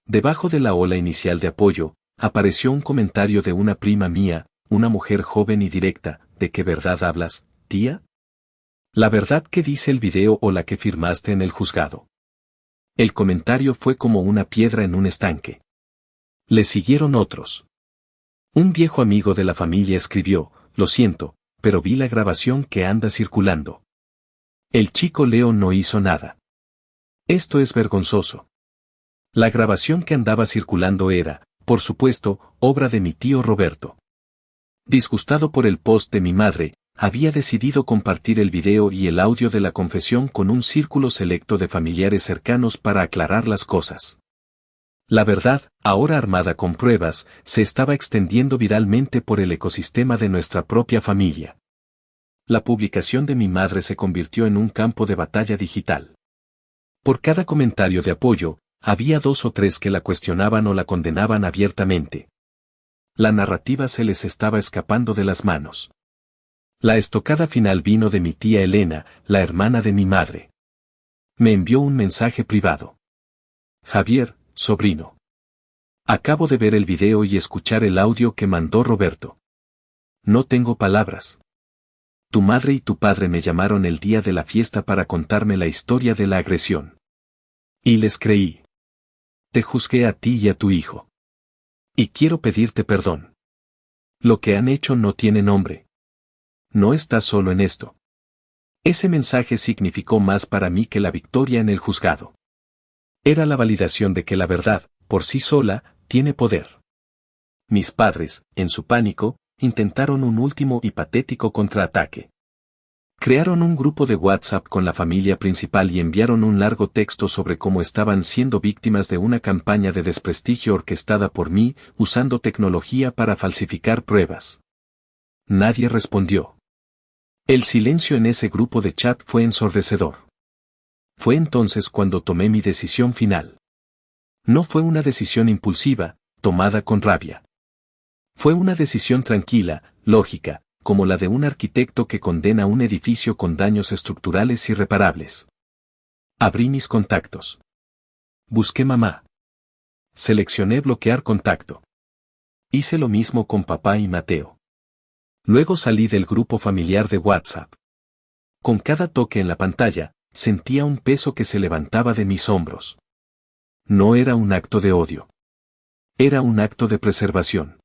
Debajo de la ola inicial de apoyo, apareció un comentario de una prima mía, una mujer joven y directa: ¿de qué verdad hablas, tía? ¿La verdad que dice el video o la que firmaste en el juzgado? El comentario fue como una piedra en un estanque. Le siguieron otros. Un viejo amigo de la familia escribió: lo siento, pero vi la grabación que anda circulando. El chico Leo no hizo nada. Esto es vergonzoso. La grabación que andaba circulando era: por supuesto, obra de mi tío Roberto. Disgustado por el post de mi madre, había decidido compartir el video y el audio de la confesión con un círculo selecto de familiares cercanos para aclarar las cosas. La verdad, ahora armada con pruebas, se estaba extendiendo viralmente por el ecosistema de nuestra propia familia. La publicación de mi madre se convirtió en un campo de batalla digital. Por cada comentario de apoyo, había 2 o 3 que la cuestionaban o la condenaban abiertamente. La narrativa se les estaba escapando de las manos. La estocada final vino de mi tía Elena, la hermana de mi madre. Me envió un mensaje privado. Javier, sobrino. Acabo de ver el video y escuchar el audio que mandó Roberto. No tengo palabras. Tu madre y tu padre me llamaron el día de la fiesta para contarme la historia de la agresión. Y les creí. Te juzgué a ti y a tu hijo. Y quiero pedirte perdón. Lo que han hecho no tiene nombre. No estás solo en esto. Ese mensaje significó más para mí que la victoria en el juzgado. Era la validación de que la verdad, por sí sola, tiene poder. Mis padres, en su pánico, intentaron un último y patético contraataque. Crearon un grupo de WhatsApp con la familia principal y enviaron un largo texto sobre cómo estaban siendo víctimas de una campaña de desprestigio orquestada por mí, usando tecnología para falsificar pruebas. Nadie respondió. El silencio en ese grupo de chat fue ensordecedor. Fue entonces cuando tomé mi decisión final. No fue una decisión impulsiva, tomada con rabia. Fue una decisión tranquila, lógica, como la de un arquitecto que condena un edificio con daños estructurales irreparables. Abrí mis contactos. Busqué mamá. Seleccioné bloquear contacto. Hice lo mismo con papá y Mateo. Luego salí del grupo familiar de WhatsApp. Con cada toque en la pantalla, sentía un peso que se levantaba de mis hombros. No era un acto de odio. Era un acto de preservación.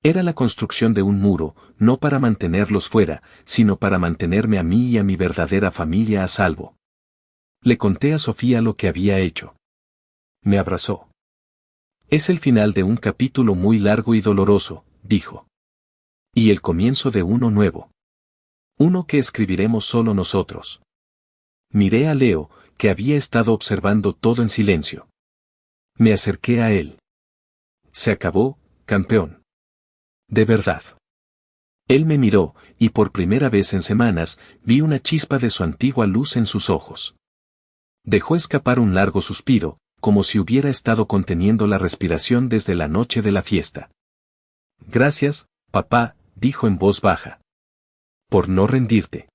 Era la construcción de un muro, no para mantenerlos fuera, sino para mantenerme a mí y a mi verdadera familia a salvo. Le conté a Sofía lo que había hecho. Me abrazó. Es el final de un capítulo muy largo y doloroso, dijo. Y el comienzo de uno nuevo. Uno que escribiremos solo nosotros. Miré a Leo, que había estado observando todo en silencio. Me acerqué a él. Se acabó, campeón. De verdad. Él me miró, y por primera vez en semanas, vi una chispa de su antigua luz en sus ojos. Dejó escapar un largo suspiro, como si hubiera estado conteniendo la respiración desde la noche de la fiesta. Gracias, papá, dijo en voz baja. Por no rendirte.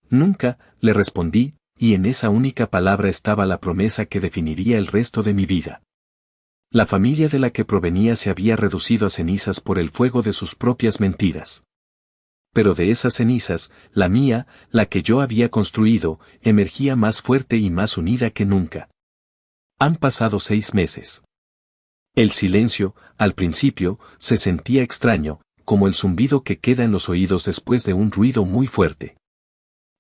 Nunca, le respondí, y en esa única palabra estaba la promesa que definiría el resto de mi vida. La familia de la que provenía se había reducido a cenizas por el fuego de sus propias mentiras. Pero de esas cenizas, la mía, la que yo había construido, emergía más fuerte y más unida que nunca. Han pasado 6 meses. El silencio, al principio, se sentía extraño, como el zumbido que queda en los oídos después de un ruido muy fuerte.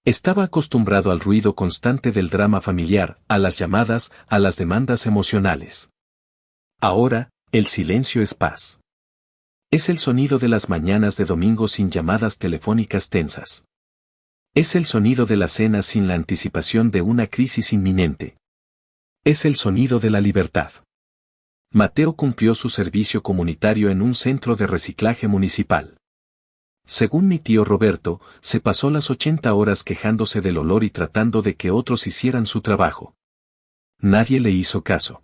Estaba acostumbrado al ruido constante del drama familiar, a las llamadas, a las demandas emocionales. Ahora, el silencio es paz. Es el sonido de las mañanas de domingo sin llamadas telefónicas tensas. Es el sonido de la cena sin la anticipación de una crisis inminente. Es el sonido de la libertad. Mateo cumplió su servicio comunitario en un centro de reciclaje municipal. Según mi tío Roberto, se pasó las 80 horas quejándose del olor y tratando de que otros hicieran su trabajo. Nadie le hizo caso.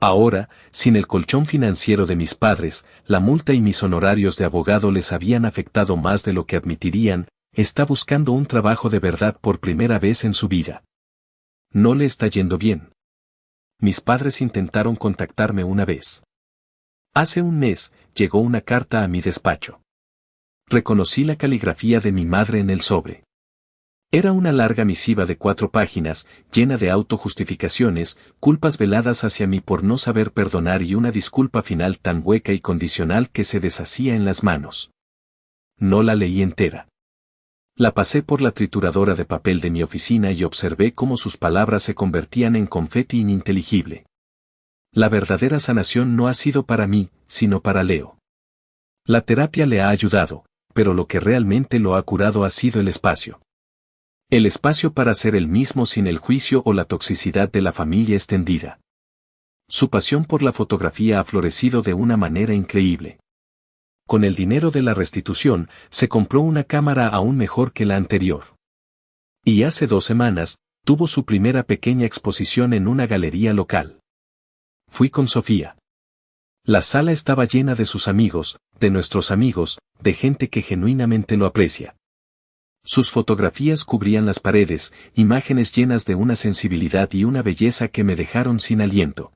Ahora, sin el colchón financiero de mis padres, la multa y mis honorarios de abogado les habían afectado más de lo que admitirían, está buscando un trabajo de verdad por primera vez en su vida. No le está yendo bien. Mis padres intentaron contactarme una vez. Hace un mes, llegó una carta a mi despacho. Reconocí la caligrafía de mi madre en el sobre. Era una larga misiva de 4 páginas, llena de autojustificaciones, culpas veladas hacia mí por no saber perdonar y una disculpa final tan hueca y condicional que se deshacía en las manos. No la leí entera. La pasé por la trituradora de papel de mi oficina y observé cómo sus palabras se convertían en confeti ininteligible. La verdadera sanación no ha sido para mí, sino para Leo. La terapia le ha ayudado, pero lo que realmente lo ha curado ha sido el espacio. El espacio para ser el mismo sin el juicio o la toxicidad de la familia extendida. Su pasión por la fotografía ha florecido de una manera increíble. Con el dinero de la restitución, se compró una cámara aún mejor que la anterior. Y hace 2 semanas, tuvo su primera pequeña exposición en una galería local. Fui con Sofía. La sala estaba llena de sus amigos, de nuestros amigos, de gente que genuinamente lo aprecia. Sus fotografías cubrían las paredes, imágenes llenas de una sensibilidad y una belleza que me dejaron sin aliento.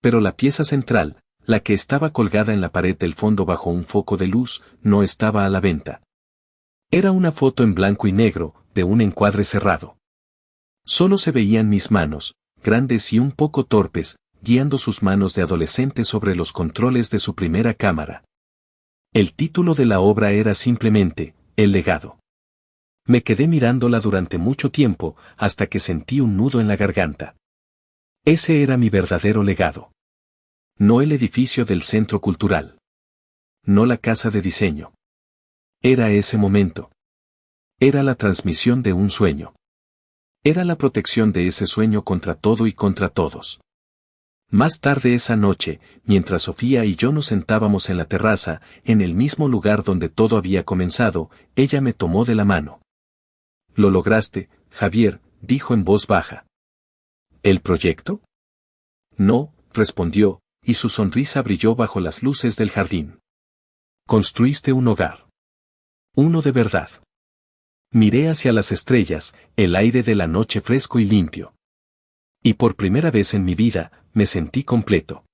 Pero la pieza central, la que estaba colgada en la pared del fondo bajo un foco de luz, no estaba a la venta. Era una foto en blanco y negro, de un encuadre cerrado. Solo se veían mis manos, grandes y un poco torpes, guiando sus manos de adolescente sobre los controles de su primera cámara. El título de la obra era simplemente, El legado. Me quedé mirándola durante mucho tiempo, hasta que sentí un nudo en la garganta. Ese era mi verdadero legado. No el edificio del centro cultural. No la casa de diseño. Era ese momento. Era la transmisión de un sueño. Era la protección de ese sueño contra todo y contra todos. Más tarde esa noche, mientras Sofía y yo nos sentábamos en la terraza, en el mismo lugar donde todo había comenzado, ella me tomó de la mano. «Lo lograste, Javier», dijo en voz baja. ¿El proyecto? No, respondió, y su sonrisa brilló bajo las luces del jardín. Construiste un hogar. Uno de verdad. Miré hacia las estrellas, el aire de la noche fresco y limpio. Y por primera vez en mi vida, me sentí completo.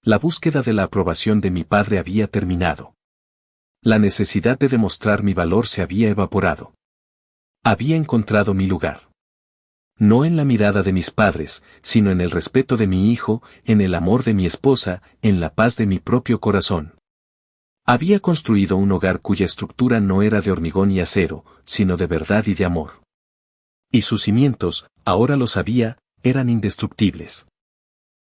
La búsqueda de la aprobación de mi padre había terminado. La necesidad de demostrar mi valor se había evaporado. Había encontrado mi lugar. No en la mirada de mis padres, sino en el respeto de mi hijo, en el amor de mi esposa, en la paz de mi propio corazón. Había construido un hogar cuya estructura no era de hormigón y acero, sino de verdad y de amor. Y sus cimientos, ahora lo sabía, eran indestructibles.